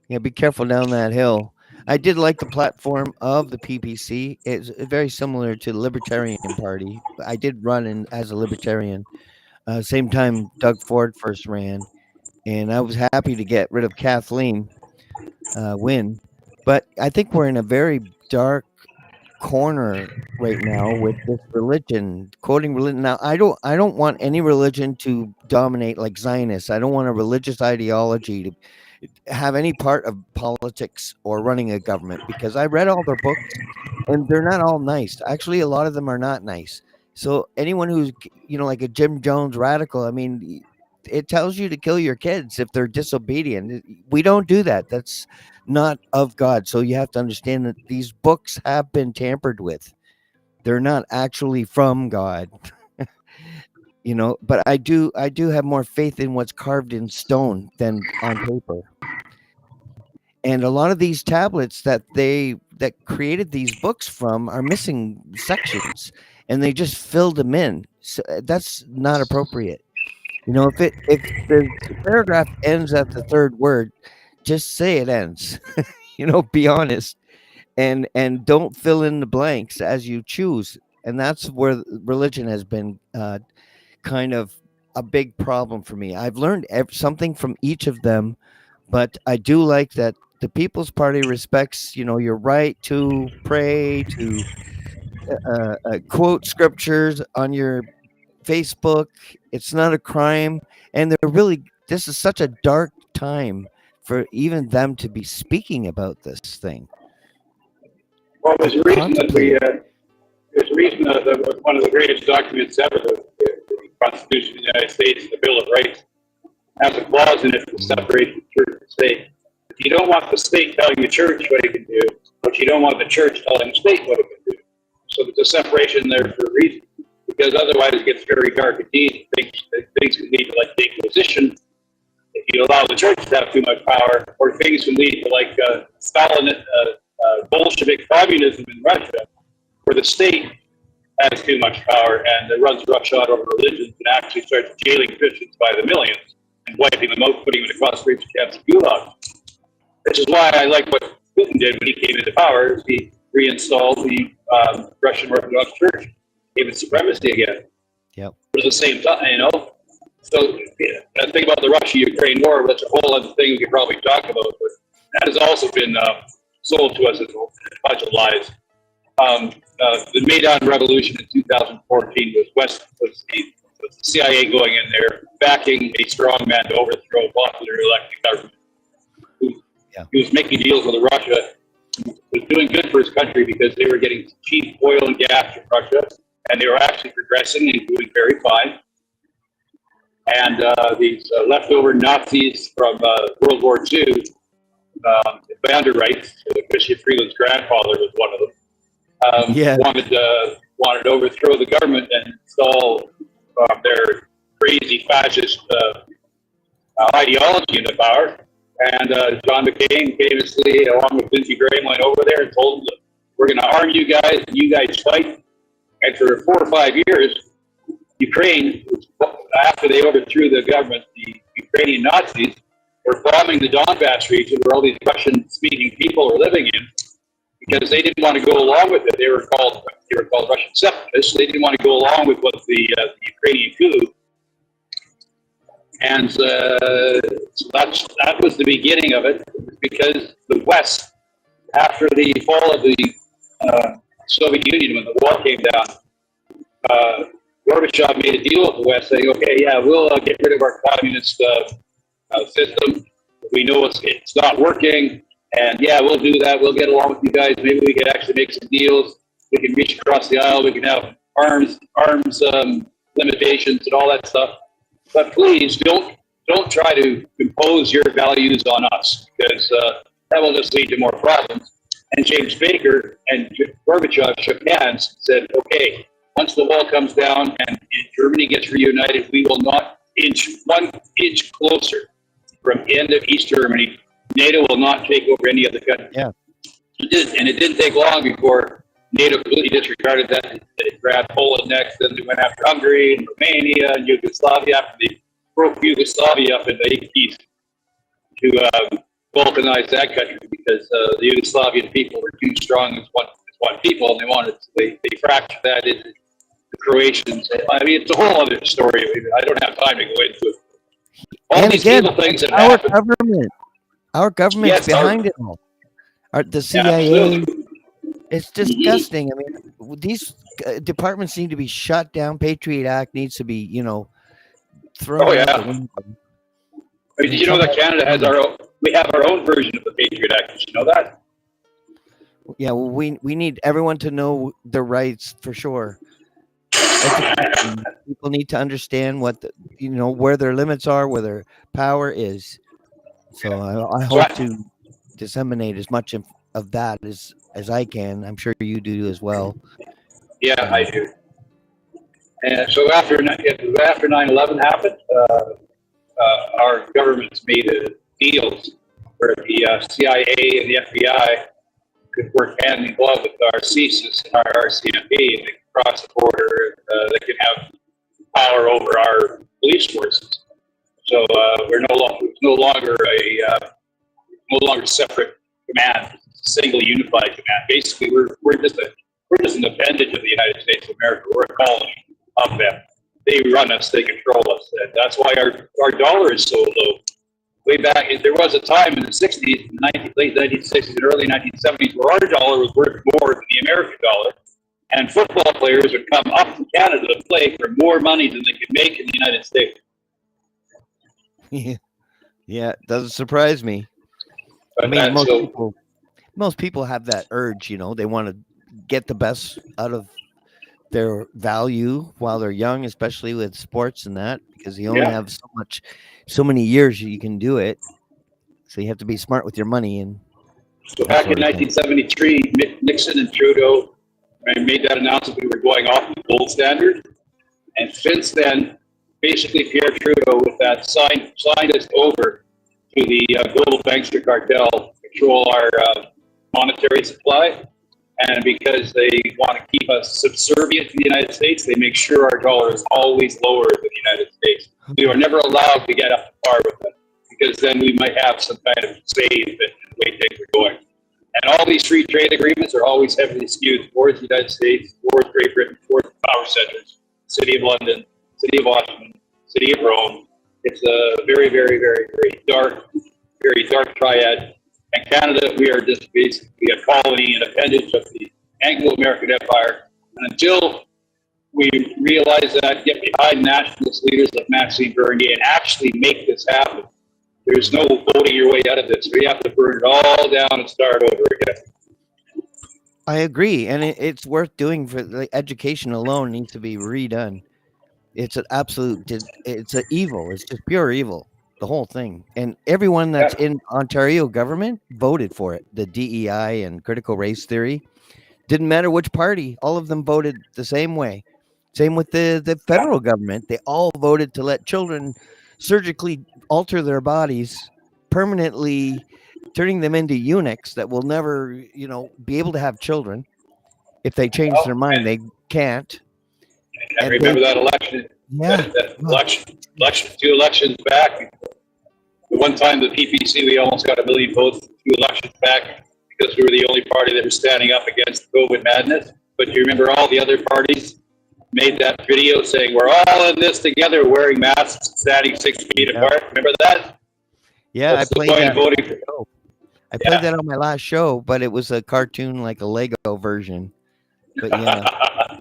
Yeah, be careful down that hill. I did like the platform of the PPC. It's very similar to the Libertarian Party. I did run as a Libertarian. Same time Doug Ford first ran, and I was happy to get rid of Kathleen Wynne. But I think we're in a very dark corner right now with this religion, quoting religion. Now, I don't want any religion to dominate like Zionists. I don't want a religious ideology to have any part of politics or running a government, because I read all their books and they're not all nice. Actually, a lot of them are not nice. So anyone who's, like a Jim Jones radical, I mean, it tells you to kill your kids if they're disobedient. We don't do that. That's not of God. So you have to understand that these books have been tampered with. They're not actually from God. But I do have more faith in what's carved in stone than on paper. And a lot of these tablets that created these books from are missing sections, and they just filled them in. So that's not appropriate. If the paragraph ends at the third word, just say it ends. Be honest, and don't fill in the blanks as you choose. and that's where religion has been kind of a big problem for me. I've learned something from each of them, but I do like that the People's Party respects, your right to pray, to quote scriptures on your Facebook. It's not a crime, and they're really. This is such a dark time for even them to be speaking about this thing. Well, there's a reason that one of the greatest documents ever, the Constitution of the United States, the Bill of Rights, has a clause in it to separate the church and state. You don't want the state telling the church what it can do, but you don't want the church telling the state what it can do. So there's a separation there for a reason, because otherwise it gets very dark indeed. Things can lead to like the Inquisition if you allow the church to have too much power, or things can lead to like Stalin, Bolshevik communism in Russia, where the state has too much power and it runs roughshod over religions and actually starts jailing Christians by the millions and wiping them out, putting them in concentration camps and gulags. Which is why I like what Putin did when he came into power. He reinstalled the Russian Orthodox Church, gave it supremacy again. Yep. At the same time, So the thing about the Russia-Ukraine war, that's a whole other thing we could probably talk about, but that has also been sold to us as a bunch of lies. The Maidan Revolution in 2014 was the CIA going in there, backing a strongman to overthrow a popular elected government. He was making deals with Russia. He was doing good for his country because they were getting cheap oil and gas from Russia, and they were actually progressing and doing very fine. And these leftover Nazis from World War II, Van der Reich, Bishop Freeland's grandfather was one of them, wanted to overthrow the government and install their crazy fascist ideology into power. And John McCain famously, along with Lindsey Graham, went over there and told them, we're going to arm you guys, and you guys fight. And for 4 or 5 years, Ukraine, after they overthrew the government, the Ukrainian Nazis were bombing the Donbass region where all these Russian-speaking people are living in, because they didn't want to go along with it. They were called Russian separatists. They didn't want to go along with what the Ukrainian coup. And so that was the beginning of it, because the West, after the fall of the Soviet Union, when the wall came down, Gorbachev made a deal with the West, saying, "Okay, yeah, we'll get rid of our communist system. We know it's not working, and yeah, we'll do that. We'll get along with you guys. Maybe we can actually make some deals. We can reach across the aisle. We can have arms limitations and all that stuff. But please don't try to impose your values on us, because that will just lead to more problems." And James Baker and Gorbachev shook hands and said, "Okay, once the wall comes down and Germany gets reunited, we will not inch 1 inch closer from the end of East Germany. NATO will not take over any other country." Yeah. And it didn't take long before NATO completely disregarded that. They grabbed Poland next, then they went after Hungary and Romania and Yugoslavia after they broke Yugoslavia up in the 80s to balkanize that country, because the Yugoslavian people were too strong as one people, and they fractured that into the Croatians. I mean, it's a whole other story. I don't have time to go into it. All And these again, little things that our happen. government's Yes, behind it all. The CIA. Absolutely. It's disgusting. I mean, these departments need to be shut down. Patriot Act needs to be, thrown Oh, out yeah. the window. I mean, did you know that Canada has we have our own version of the Patriot Act? Did you know that? Yeah, well, we need everyone to know their rights for sure. Education. People need to understand what where their limits are, where their power is. So I hope to disseminate as much of that as I can. I'm sure you do as well. Yeah, I do. And so after 9/11 happened, our governments made deals where the CIA and the FBI could work hand in glove with our CSIS and our RCMP, and they could cross the border. They could have power over our police forces. So we're no longer a separate command, single unified command. Basically, we're We're just an appendage of the United States of America. We're a colony of them. They run us, they control us. And that's why our dollar is so low. Way back, there was a time in the 60s, late 1960s and early 1970s, where our dollar was worth more than the American dollar. And football players would come up to Canada to play for more money than they could make in the United States. Yeah, it doesn't surprise me. I mean, most people have that urge, you know, they want to get the best out of their value while they're young, especially with sports and that, because you only have so many years you can do it. So you have to be smart with your money. And so back in 1973, Nixon and Trudeau made that announcement we were going off the gold standard. And since then, basically Pierre Trudeau with that signed us over to the global bankster cartel to control our monetary supply. And because they want to keep us subservient to the United States, they make sure our dollar is always lower than the United States. We are never allowed to get up to par with them, because then we might have some kind of save in the way things are going. And all these free trade agreements are always heavily skewed towards the United States, towards Great Britain, towards the power centers, City of London, City of Washington, City of Rome. It's a very, very, very, very dark triad. And Canada, we are just basically a colony, an appendage of the Anglo-American Empire. And until we realize that, get behind nationalist leaders like Maxime Bernier and actually make this happen, there's no voting your way out of this. We have to burn it all down and start over again. I agree. And it's worth doing. For the education alone needs to be redone. It's an absolute, it's an evil. It's just pure evil. The whole thing. And everyone that's in Ontario government voted for it. The DEI and critical race theory. Didn't matter which party. All of them voted the same way. Same with the federal government. They all voted to let children surgically alter their bodies, permanently turning them into eunuchs that will never, you know, be able to have children. If they change their mind, they can't. And remember that election? Yeah. That election, 2 elections back. The one time the PPC, we almost got 1 million votes 2 elections back because we were the only party that was standing up against COVID madness. But you remember all the other parties made that video saying, we're all in this together, wearing masks, standing 6 feet apart. Remember that? Yeah, That's I played that. I played Yeah. that on my last show, but it was a cartoon, like a Lego version. But yeah.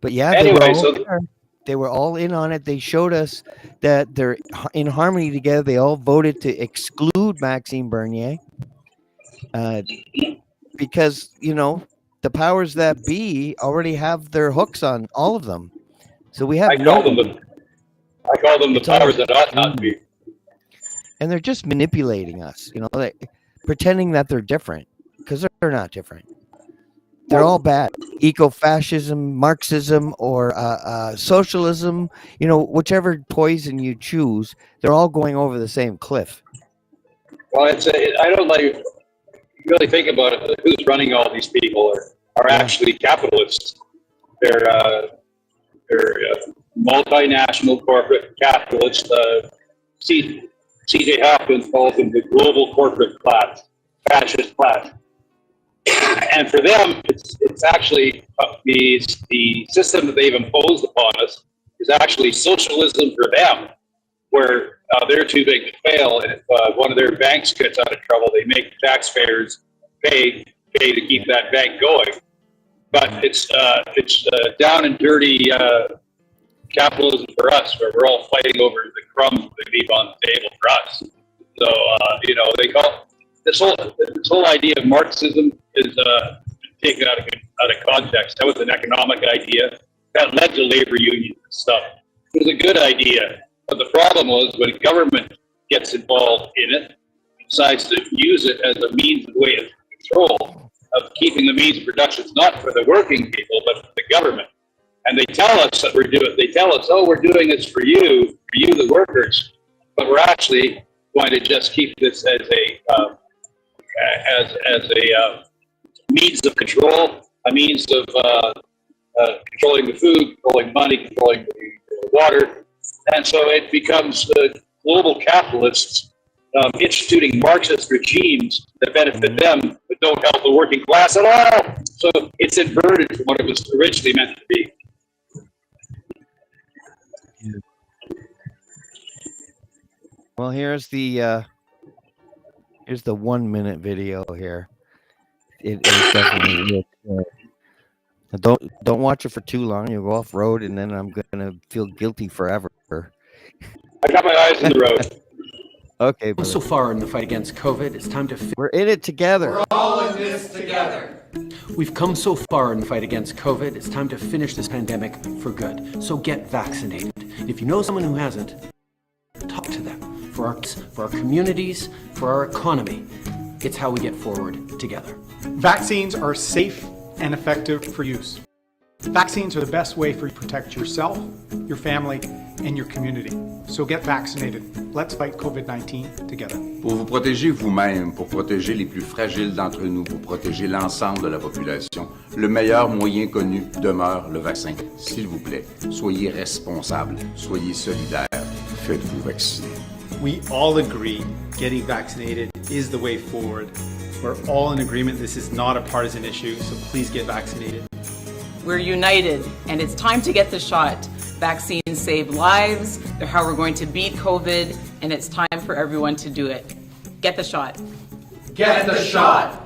But yeah, Anyway, they were all in on it. They showed us that they're in harmony together. They all voted to exclude Maxime Bernier because, you know, the powers that be already have their hooks on all of them. So we have I call them the powers that ought not be. And they're just manipulating us, you know, pretending that they're different, because they're not different. They're all bad. Eco-fascism, Marxism, or socialism, you know, whichever poison you choose, they're all going over the same cliff. Well, I don't like, really think about it, who's running all these people are actually capitalists. They're multinational corporate capitalists. C.J. Hopkins calls them the global corporate class, fascist class. And for them, it's actually the system that they've imposed upon us is actually socialism for them, where they're too big to fail. And if one of their banks gets out of trouble, they make taxpayers pay to keep that bank going. But it's down and dirty capitalism for us, where we're all fighting over the crumbs they leave on the table for us. So you know, they call this whole idea of Marxism is taken out of context. That was an economic idea that led to labor unions and stuff. It was a good idea, but the problem was when government gets involved in it, decides to use it as a means of way of control of keeping the means of production, not for the working people, but for the government. And they tell us that we're doing. They tell us, "Oh, we're doing this for you, the workers," but we're actually going to just keep this as a means of control, a means of controlling the food, controlling money, controlling the water, and so it becomes global capitalists instituting Marxist regimes that benefit them but don't help the working class at all. So it's inverted from what it was originally meant to be. Well, here's the 1 minute video here. It is definitely don't watch it for too long. You'll go off road, and then I'm gonna feel guilty forever. I got my eyes on the road. Okay, brother. So far in the fight against COVID, it's time to. We're in it together. We've come so far in the fight against COVID, it's time to finish this pandemic for good. So get vaccinated. And if you know someone who hasn't, talk to them. For our communities, for our economy, it's how we get forward together. Vaccines are safe and effective for use. Vaccines are the best way for you to protect yourself, your family, and your community. So get vaccinated. Let's fight COVID-19 together. Pour vous protéger vous-même, pour protéger les plus fragiles d'entre nous, pour protéger l'ensemble de la population, le meilleur moyen connu demeure le vaccin. S'il vous plaît, soyez responsables, soyez solidaires, faites-vous vacciner. We all agree getting vaccinated is the way forward. We're all in agreement this is not a partisan issue, so please get vaccinated. We're united, and it's time to get the shot. Vaccines save lives, they're how we're going to beat COVID, and it's time for everyone to do it. Get the shot. Get the shot!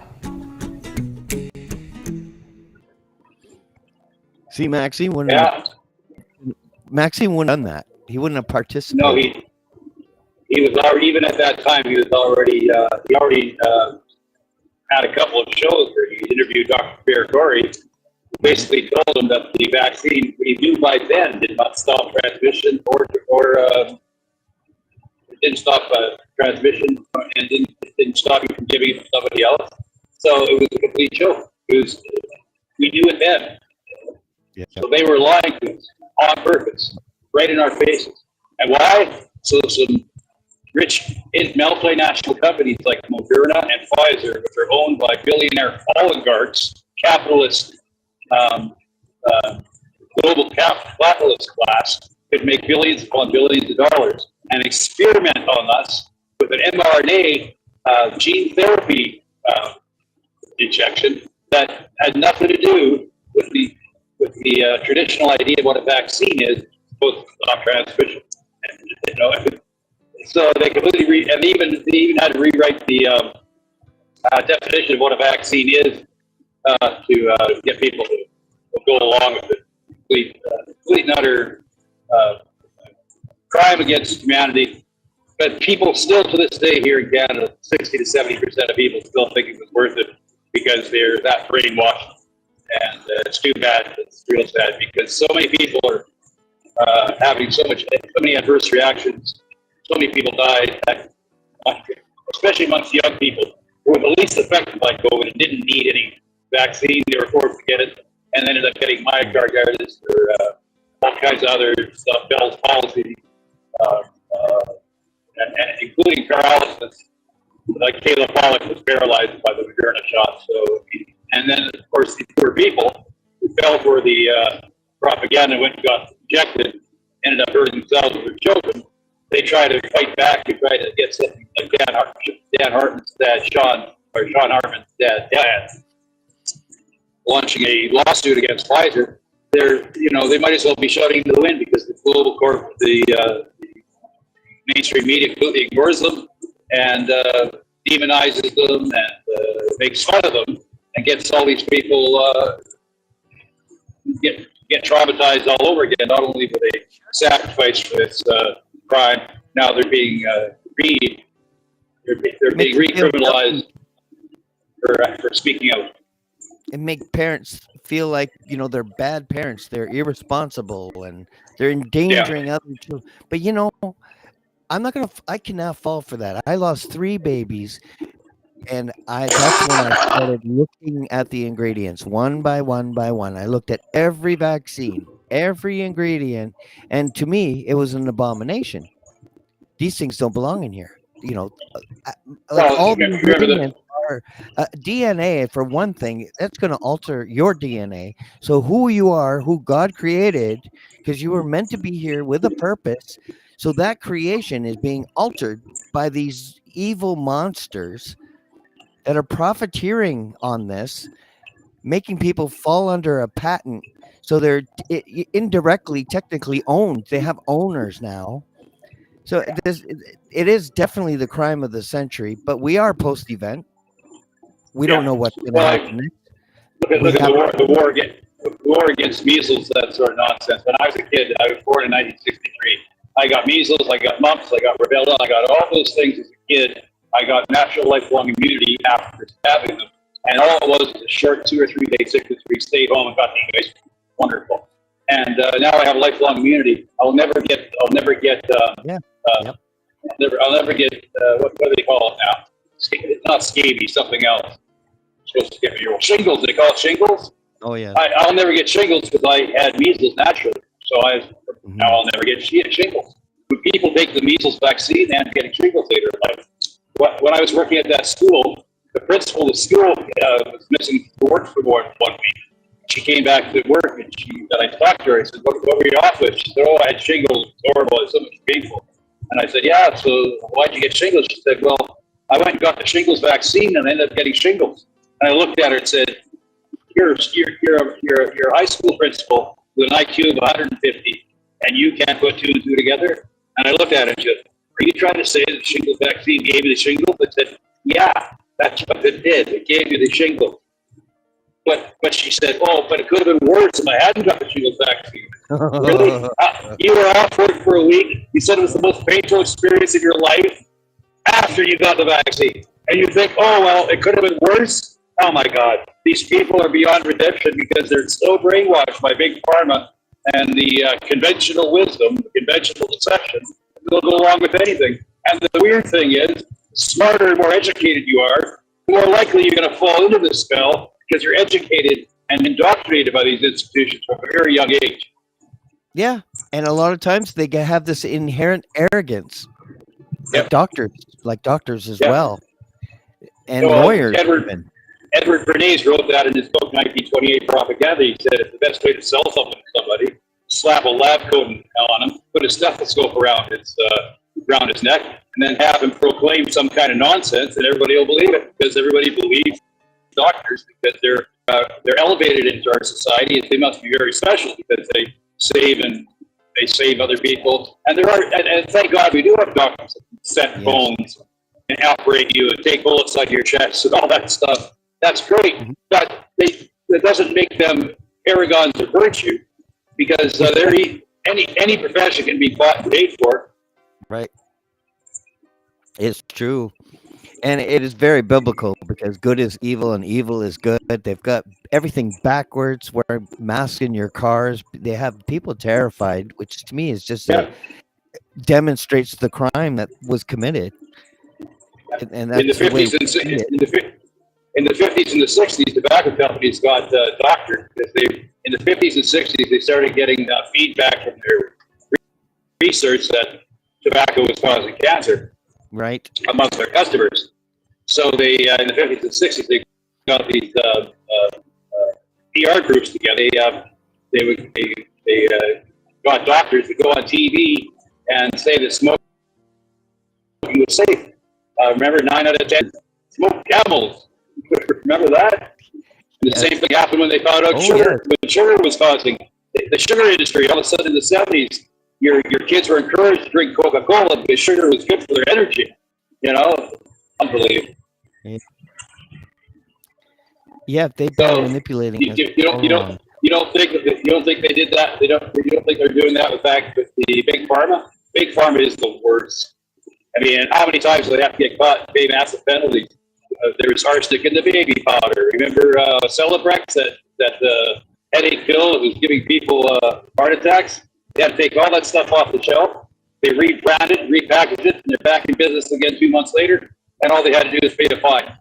See, Maxine wouldn't have done that. He wouldn't have participated. No, he was already, even at that time, he already had a couple of shows where he interviewed Dr. Pierre Corey, who basically told him that the vaccine we knew by then did not stop transmission or it didn't stop transmission and didn't stop you from giving it to somebody else. So it was a complete joke. We knew it then. Yeah. So they were lying to us on purpose, right in our faces. And why? So some rich multinational companies like Moderna and Pfizer, which are owned by billionaire oligarchs, capitalist, global capitalist class, could make billions upon billions of dollars and experiment on us with an mRNA gene therapy injection that had nothing to do with the traditional idea of what a vaccine is, supposed to stop transmission. And, so they completely they even had to rewrite the definition of what a vaccine is to get people to go along with it. Complete and utter crime against humanity. But people still to this day here in Canada, 60 to 70% of people still think it was worth it because they're that brainwashed. And it's too bad. It's real sad because so many people are having so many adverse reactions. So many people died, especially amongst young people who were the least affected by COVID and didn't need any vaccine. They were forced to get it and ended up getting myocarditis or all kinds of other stuff, Bell's palsy, and including paralysis. Like Kayla Pollock was paralyzed by the Moderna shot. So, and then of course these poor people who fell for the propaganda and went and got injected ended up hurting themselves or their children. They try to fight back. They try to get something like Dan Hartman's dad, Sean Hartman's dad, launching a lawsuit against Pfizer. They might as well be shouting to the wind because the global the mainstream media completely ignores them and demonizes them and makes fun of them and gets all these people get traumatized all over again. Not only were they sacrificed for this crime, now they're being recriminalized for speaking out. And make parents feel like they're bad parents, they're irresponsible, and they're endangering other children. But I cannot fall for that. I lost 3 babies, and that's when I started looking at the ingredients one by one by one. I looked at every vaccine, every ingredient, and to me, it was an abomination. These things don't belong in here. All the ingredients are DNA, for one thing. That's going to alter your DNA. So who you are, who God created, because you were meant to be here with a purpose. So that creation is being altered by these evil monsters that are profiteering on this, making people fall under a patent. So they're indirectly, technically owned. They have owners now. So it is definitely the crime of the century, but we are post-event. We don't know what's going to happen next. Look at the war against measles, that sort of nonsense. When I was a kid, I was born in 1963. I got measles, I got mumps, I got rubella, I got all those things as a kid. I got natural lifelong immunity after having them. And all it was a short 2 or 3 day sickness where you stayed home and got the anyways. Wonderful. And now I have lifelong immunity. I'll never get what do they call it now? It's not scabies, something else. It's supposed to give me shingles. They call it shingles. Oh yeah. I'll never get shingles because I had measles naturally. So now I'll never get shingles. When people take the measles vaccine, they end up getting shingles later in life. When I was working at that school, the principal of the school was missing for work for more than 1 week. She came back to work and I talked to her. I said, what were you off with? She said, oh, I had shingles. It's horrible. It's so much painful. And I said, yeah, so why'd you get shingles? She said, well, I went and got the shingles vaccine and I ended up getting shingles. And I looked at her and said, you're a high school principal with an IQ of 150 and you can't put 2 and 2 together? And I looked at her and said, are you trying to say that the shingles vaccine gave you the shingles? I said, yeah, that's what it did. It gave you the shingles. But she said, oh, but it could have been worse if I hadn't got the shingles vaccine. Really? You were off work for a week. You said it was the most painful experience of your life after you got the vaccine. And you think, oh, well, it could have been worse? Oh, my God. These people are beyond redemption because they're so brainwashed by Big Pharma and the conventional wisdom, the conventional deception. They'll go along with anything. And the weird thing is, the smarter and more educated you are, the more likely you're going to fall into this spell because you're educated and indoctrinated by these institutions from a very young age. Yeah, and a lot of times they have this inherent arrogance, like doctors as well, and lawyers. Edward Bernays wrote that in his book, 1928 Propaganda. He said it's the best way to sell something to somebody, slap a lab coat on him, put a stethoscope around his neck, and then have him proclaim some kind of nonsense, and everybody will believe it because everybody believes doctors because they're elevated into our society. They must be very special because they save other people. And and thank God we do have doctors that can set bones and operate you and take bullets out of your chest and all that stuff. That's great, but that doesn't make them paragons of virtue because any profession can be bought and paid for. Right. It's true. And it is very biblical because good is evil and evil is good. They've got everything backwards, wear masks in your cars. They have people terrified, which to me is just demonstrates the crime that was committed. And that's in the 50s in the 50s and the 60s, tobacco companies got doctored because in the 50s and 60s they started getting feedback from their research that tobacco was causing cancer. Right. Amongst their customers. So they, in the 50s and 60s, they got these PR groups together. They got doctors to go on TV and say that smoking was safe. Remember, 9 out of 10 smoked Camels. Remember that? The same thing happened when they found out sugar. When sugar was causing the sugar industry. All of a sudden, in the 70s. Your kids were encouraged to drink Coca-Cola because sugar was good for their energy. You know, unbelievable. Yeah, they've been manipulating. You don't think they did that? You don't think they're doing that with the Big Pharma? Big Pharma is the worst. I mean, how many times do they have to get caught and pay massive penalties? There was arsenic in the baby powder. Remember Celebrex, that headache pill that was giving people heart attacks? They had to take all that stuff off the shelf. They rebranded, repackaged it, and they're back in business again 2 months later. And all they had to do is pay the fine.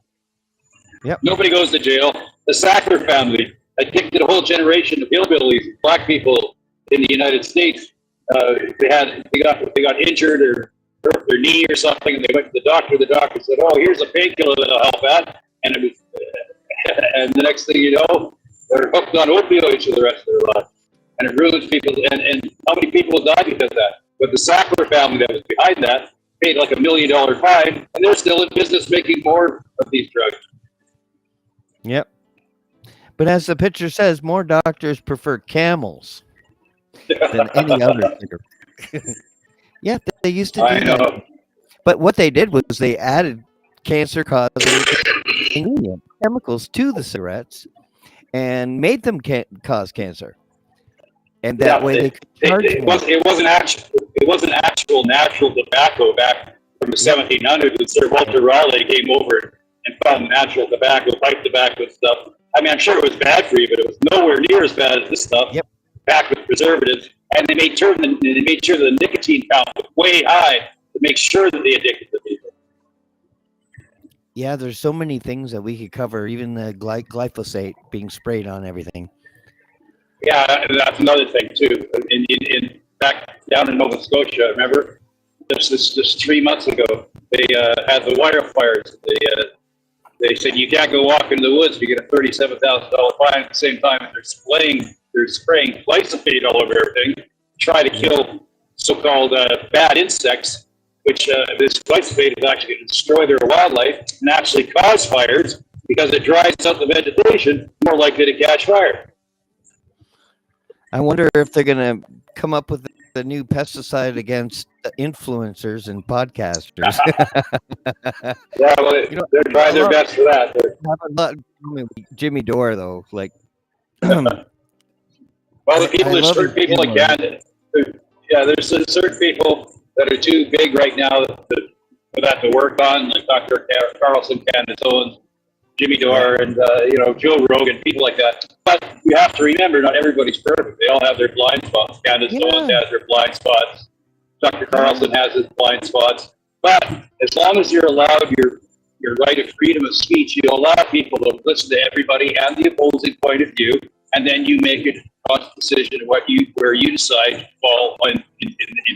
Yep. Nobody goes to jail. The Sackler family addicted a whole generation of hillbillies, black people in the United States. They got injured or hurt their knee or something, and they went to the doctor. The doctor said, "Oh, here's a painkiller that'll help that." And it was, and the next thing you know, they're hooked on opioids for the rest of their life. And it ruins people. And how many people died because of that? But the Sackler family that was behind that paid like $1 million fine, and they're still in business making more of these drugs. Yep. But as the picture says, more doctors prefer camels than any other sugar. Yeah, they used to do I know. that. But what they did was they added cancer-causing ingredient chemicals to the cigarettes and made them cause cancer. And that way they could charge more. It wasn't actual natural tobacco back from the 1700s when Sir Walter Raleigh came over and found natural tobacco, pipe tobacco and stuff. I mean, I'm sure it was bad for you, but it was nowhere near as bad as this stuff. Yep. Back with preservatives, and they made sure the nicotine count was way high to make sure that they addicted the people. Yeah, there's so many things that we could cover, even the glyphosate being sprayed on everything. Yeah, and that's another thing too. In back down in Nova Scotia, remember, just 3 months ago, they had the wildfires. They said you can't go walk in the woods. You get a $37,000 fine. At the same time, they're spraying glyphosate all over everything to try to kill so-called bad insects, which this glyphosate is actually going to destroy their wildlife and actually cause fires because it dries out the vegetation, more likely to catch fire. I wonder if they're going to come up with the new pesticide against the influencers and podcasters. Yeah, well, they're trying their best for that. Jimmy Dore, though, like. Well, the people, there's certain people in Canada. Yeah, there's certain people that are too big right now for that to work on, like Dr. Carlson, Candace Owens, Jimmy Dore, and Joe Rogan, people like that. But you have to remember, not everybody's perfect. They all have their blind spots. Candace Owens has their blind spots. Dr. Carlson has his blind spots. But as long as you're allowed your right of freedom of speech, you allow people to listen to everybody and the opposing point of view, and then you make a conscious decision where you decide to fall into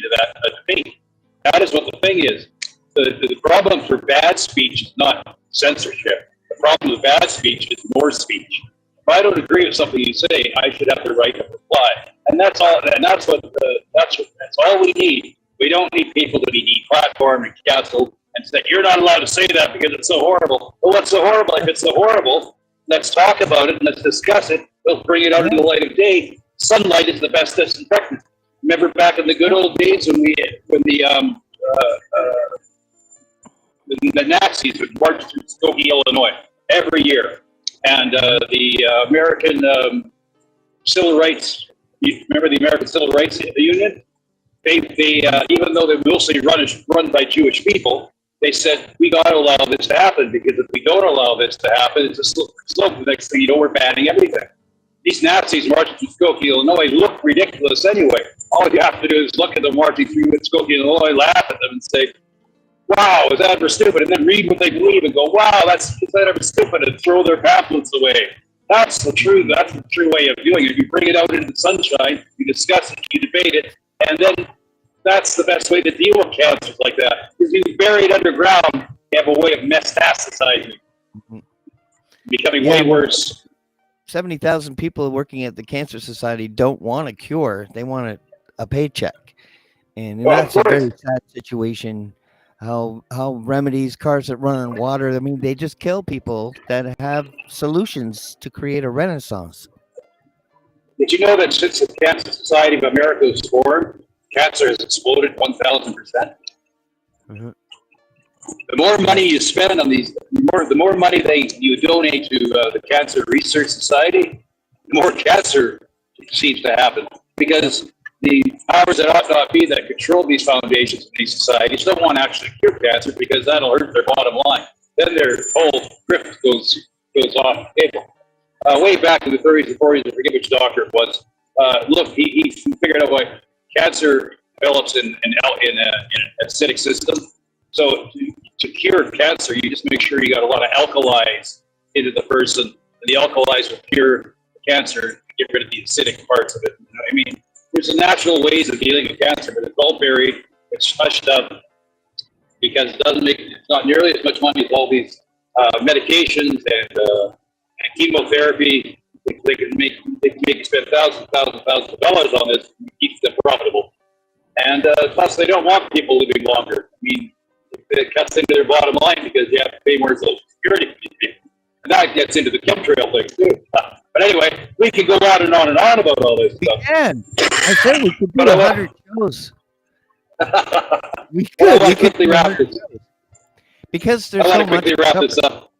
that debate. That is what the thing is. The problem for bad speech is not censorship. The problem with bad speech is more speech. If I don't agree with something you say, I should have the right to reply. And that's all. And that's all we need. We don't need people to be deplatformed and canceled and say you're not allowed to say that because it's so horrible. Well, what's so horrible? If it's so horrible, let's talk about it and let's discuss it. We'll bring it out in the light of day. Sunlight is the best disinfectant. Remember back in the good old days when the Nazis would march through Skokie, Illinois, every year, and the American Civil Rights. Remember the American Civil Rights Union? They even though they're mostly run by Jewish people, they said we got to allow this to happen because if we don't allow this to happen, it's a slope. The next thing you know, we're banning everything. These Nazis marching through Skokie, Illinois look ridiculous anyway. All you have to do is look at them marching through Skokie, Illinois, laugh at them and say, wow, is that ever stupid? And then read what they believe and go, wow, is that ever stupid? And throw their pamphlets away. That's the true way of doing it. You bring it out into the sunshine, you discuss it, you debate it, and then that's the best way to deal with cancers like that. Because you bury it underground, you have a way of metastasizing, becoming way worse. 70,000 people working at the Cancer Society don't want a cure. They want a paycheck. And that's a very sad situation. How remedies, cars that run on water, I mean, they just kill people that have solutions to create a renaissance. Did you know that since the Cancer Society of America was formed, cancer has exploded 1,000%? Mm-hmm. The more money you spend on these, the more money you donate to the Cancer Research Society, the more cancer seems to happen. Because the powers that ought not be that control these foundations and these societies don't want to actually cure cancer because that'll hurt their bottom line. Then their whole grift goes off the table. Way back in the 30s and 40s, I forget which doctor it was. Look, he figured out why cancer develops in an acidic system. So to cure cancer, you just make sure you got a lot of alkalis into the person, and the alkalis will cure cancer, get rid of the acidic parts of it. You know what I mean? There's natural ways of dealing with cancer, but it's all buried, it's hushed up, because it's not nearly as much money as all these medications and chemotherapy. They can spend thousands of dollars on this and keep them profitable. And plus, they don't want people living longer. I mean, it cuts into their bottom line because you have to pay more Social Security for these people. And that gets into the chemtrail thing too. But anyway, we can go on and on and on about all this stuff. can. I said we could do But I 100 shows. We Well, I could. want We to could quickly do wrap 100 this. shows. Because I there's want so to quickly much. wrap to this cover. up.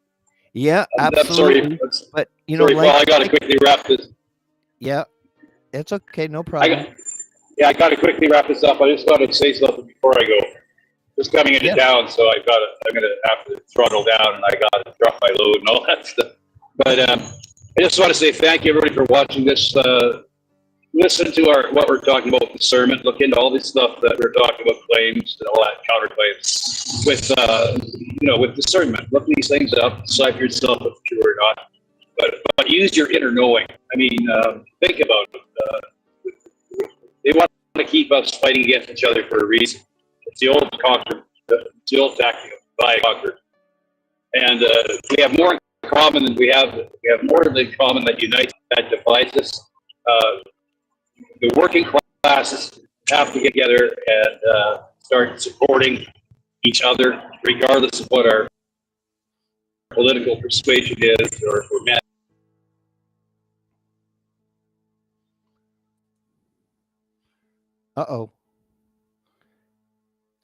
Yeah, I'm absolutely. sorry. But you know, Sorry, Paul. I got to like quickly wrap this. yeah, it's okay, no I problem. got, I got to quickly wrap this up. I just got to say something before I go. Just coming into Yeah. town, so I'm gonna have to throttle down, and I got to drop my load and all that stuff. But I just want to say thank you, everybody, for watching this. Listen to what we're talking about with discernment. Look into all this stuff that we're talking about, claims and all that counterclaims with with discernment. Look these things up, decide for yourself if it's true or not. But use your inner knowing. I mean, think about it. They want to keep us fighting against each other for a reason. It's the old conquer. It's the old tactic of divide and conquer. And we have more in common than we have more in common that unites, that divides us. The working classes have to get together and start supporting each other, regardless of what our political persuasion is, or if we're mad. Uh-oh.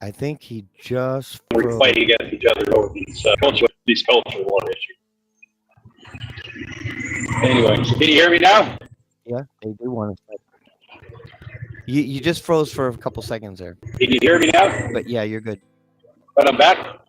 I think he just We're froze. fighting against each other over these cultural war issues. Anyway, so can you hear me now? Yeah, they do want to fight. You just froze for a couple seconds there. Can you hear me now? But yeah, you're good. But I'm back.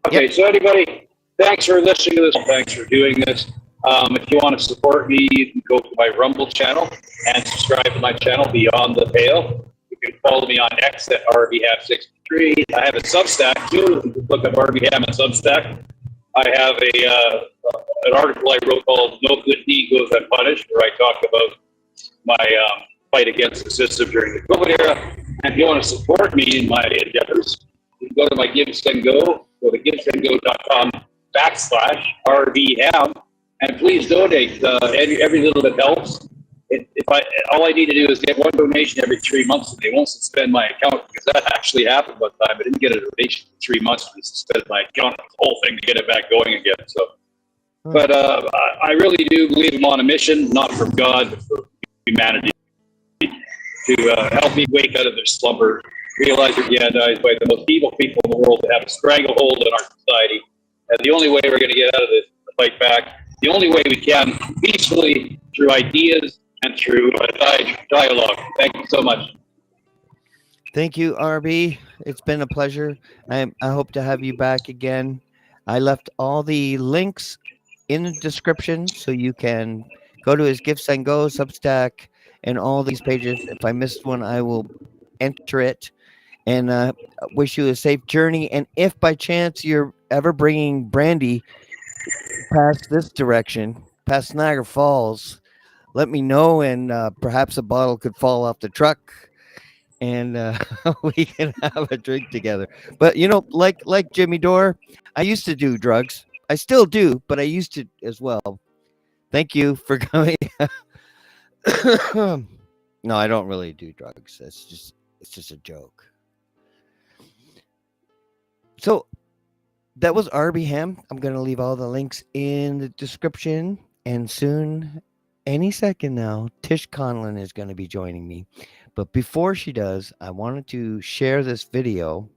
Okay, Yep. so anybody, thanks for listening to this. Thanks for doing this. If you want to support me, you can go to my Rumble channel and subscribe to my channel, Beyond the Pale. You can follow me on X at RBHam63. I have a Substack too. You can look up RBHam and Substack. I have an article I wrote called "No Good Deed Goes Unpunished," where I talk about my fight against the system during the COVID era. And if you want to support me in my endeavors, you can go to my Give Send Go. Go to givesendgo.com/RBHam, and please donate. Every little bit helps. All I need to do is get one donation every 3 months, and they won't suspend my account, because that actually happened one time. I didn't get a donation for 3 months, and they suspended my account, the whole thing, to get it back going again. So, but I really do believe I'm on a mission, not from God, but for humanity, to help me wake out of their slumber, realize we're demonized by the most evil people in the world, that have a stranglehold on our society. And the only way we're going to get out of this is to fight back. The only way we can, peacefully, through ideas and through dialogue. Thank you so much. Thank you, RB. It's been a pleasure. I hope to have you back again. I left all the links in the description, so you can go to his Give Send Go, Substack, and all these pages. If I missed one, I will enter it. And wish you a safe journey. And if by chance you're ever bringing brandy past this direction, past Niagara Falls, let me know, and perhaps a bottle could fall off the truck, and we can have a drink together. But you know, like Jimmy Dore, I used to do drugs. I still do, but I used to as well. Thank you for coming. No, I don't really do drugs. It's just a joke. So that was RBHam. I'm going to leave all the links in the description, and soon, any second now, Tish Conlon is going to be joining me. But before she does, I wanted to share this video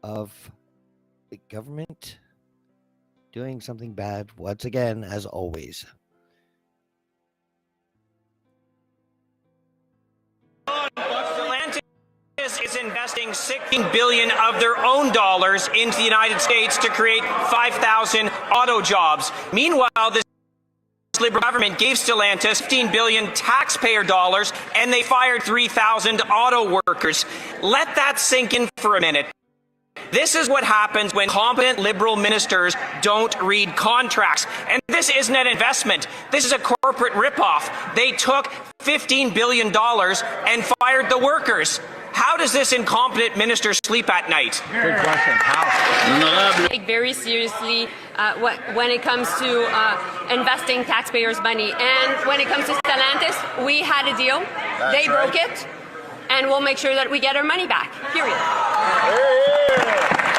of the government doing something bad once again, as always. Is investing $16 billion of their own dollars into the United States to create 5,000 auto jobs. Meanwhile, this Liberal government gave Stellantis $15 billion taxpayer dollars, and they fired 3,000 auto workers. Let that sink in for a minute. This is what happens when competent Liberal ministers don't read contracts. And this isn't an investment. This is a corporate ripoff. They took $15 billion and fired the workers. How does this incompetent minister sleep at night? Good question. How? Take very seriously when it comes to investing taxpayers' money. And when it comes to Stellantis, we had a deal. They broke it. And we'll make sure that we get our money back, period.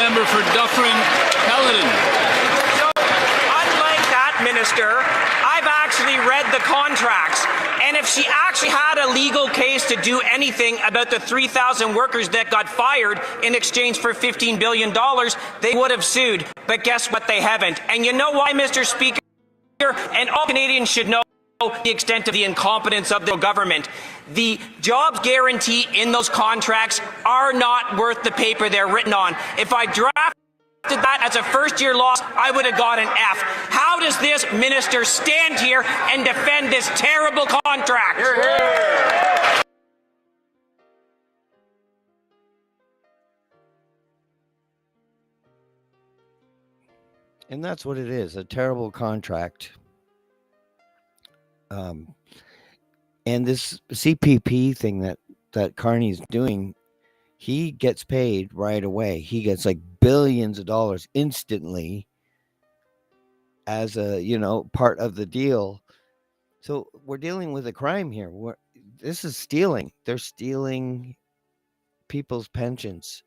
Member for Dufferin-Caledon. So, unlike that minister, I've actually read the contracts. And if she actually had a legal case to do anything about the 3,000 workers that got fired in exchange for $15 billion, they would have sued. But guess what? They haven't. And you know why, Mr. Speaker? And all Canadians should know the extent of the incompetence of the government. The jobs guarantee in those contracts are not worth the paper they're written on. If I drafted that as a first-year loss, I would have got an F. How does this minister stand here and defend this terrible contract? And that's what it is, a terrible contract. And this CPP thing that Carney's doing, he gets paid right away. He gets like billions of dollars instantly as a, part of the deal. So we're dealing with a crime here. This is stealing. They're stealing people's pensions.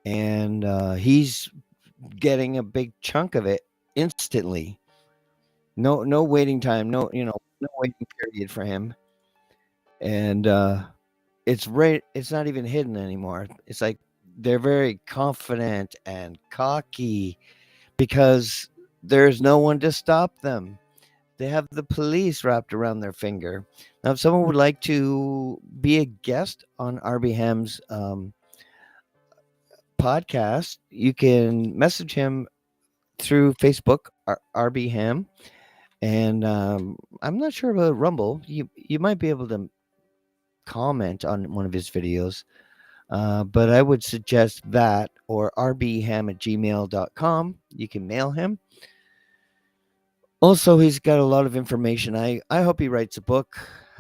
And he's getting a big chunk of it instantly. No waiting time, no waiting period for him. And it's not even hidden anymore. It's like they're very confident and cocky because there's no one to stop them. They have the police wrapped around their finger. Now, if someone would like to be a guest on RB Ham's podcast, you can message him through Facebook, RB Ham. And I'm not sure about Rumble. You might be able to comment on one of his videos. But I would suggest that or rbham@gmail.com. You can mail him. Also, he's got a lot of information. I hope he writes a book.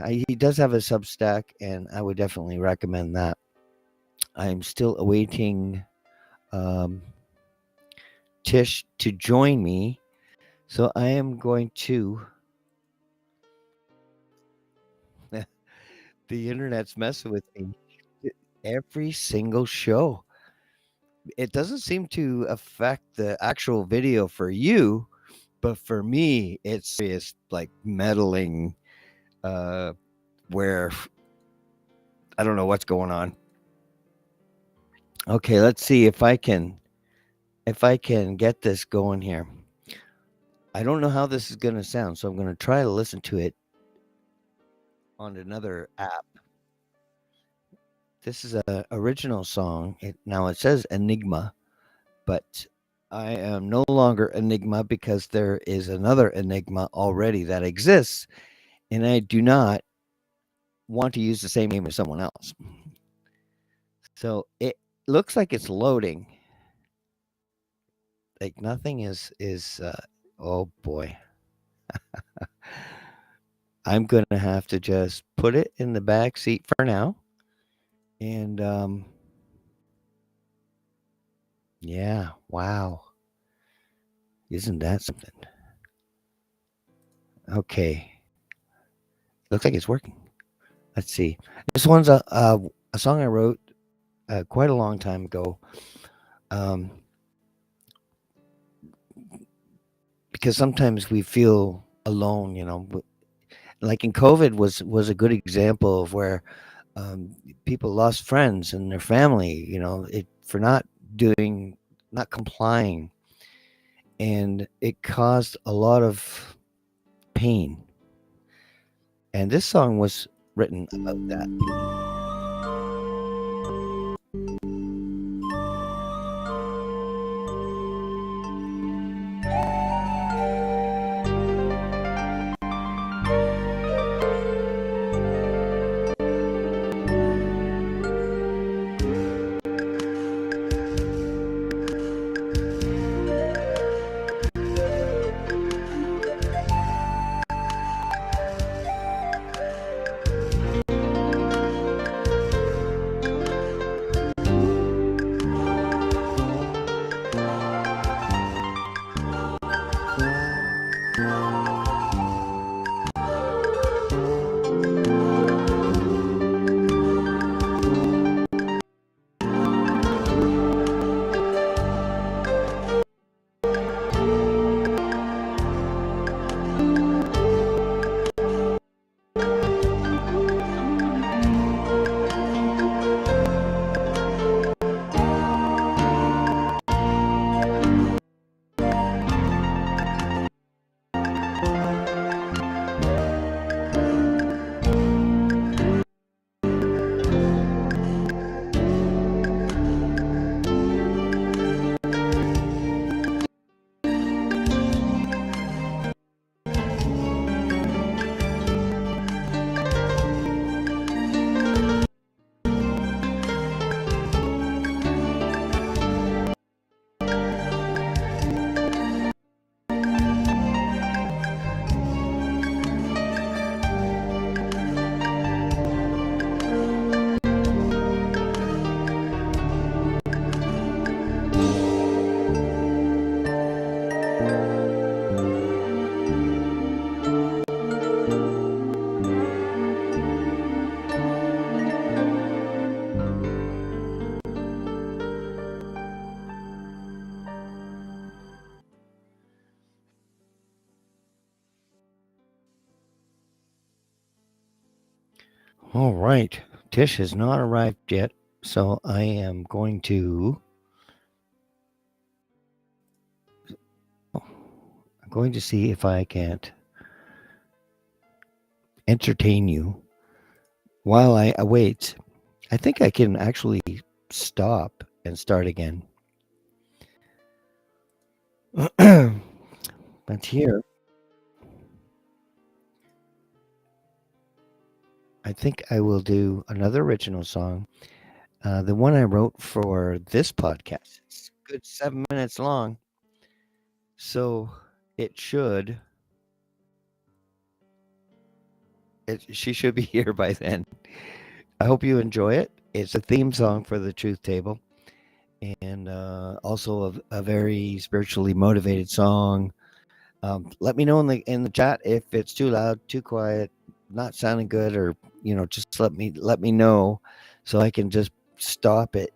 He does have a Substack, and I would definitely recommend that. I'm still awaiting Tish to join me. So I am going to... The internet's messing with me. Every single show. It doesn't seem to affect the actual video for you, but for me, it's like meddling where I don't know what's going on. Okay, let's see if I can get this going here. I don't know how this is going to sound, so I'm going to try to listen to it on another app. This is an original song. Now it says Enigma, but I am no longer Enigma because there is another Enigma already that exists, and I do not want to use the same name as someone else. So it looks like it's loading. Like nothing is oh boy. I'm going to have to just put it in the back seat for now. And yeah, wow. Isn't that something? Okay. Looks like it's working. Let's see. This one's a song I wrote quite a long time ago. Because sometimes we feel alone, like in COVID was a good example of where people lost friends and their family, for not complying. And it caused a lot of pain. And this song was written about that. All right. Tish has not arrived yet, so I am going to see if I can't entertain you while I await. I think I can actually stop and start again. But here, I think I will do another original song. The one I wrote for this podcast. It's a good 7 minutes long. So she should be here by then. I hope you enjoy it. It's a theme song for the Truth Table, and also a very spiritually motivated song. Let me know in the chat if it's too loud, too quiet, not sounding good, or just let me know so I can just stop it.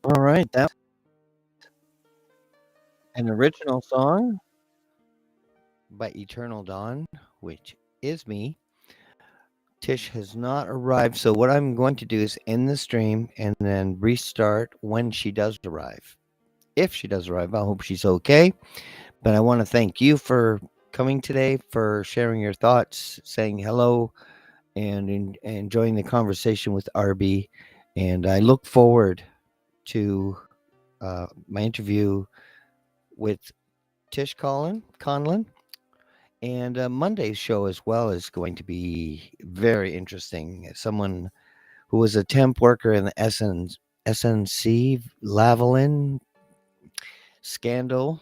All right, that an original song by Eternal Dawn, which is me. Tish has not arrived, so what I'm going to do is end the stream and then restart when she does arrive. If she does arrive, I hope she's okay. But I want to thank you for coming today, for sharing your thoughts, saying hello, and enjoying the conversation with RB. And I look forward to my interview with Tish Conlon. And Monday's show as well is going to be very interesting. Someone who was a temp worker in the SNC Lavalin scandal,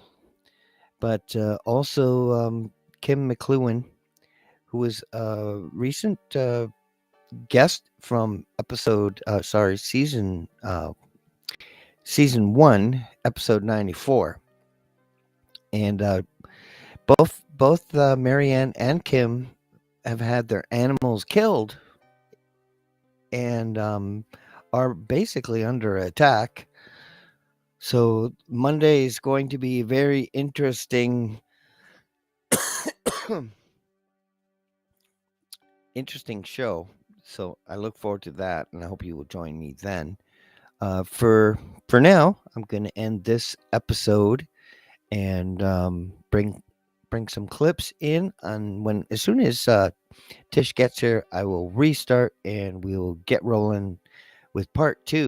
but also Kim McLuhan, who was a recent guest from season 1, episode 94. And both Marianne and Kim have had their animals killed and are basically under attack. So Monday is going to be very interesting. Interesting show. So I look forward to that, and I hope you will join me then. For now, I'm going to end this episode and bring some clips in. And as soon as Tish gets here, I will restart and we will get rolling with part 2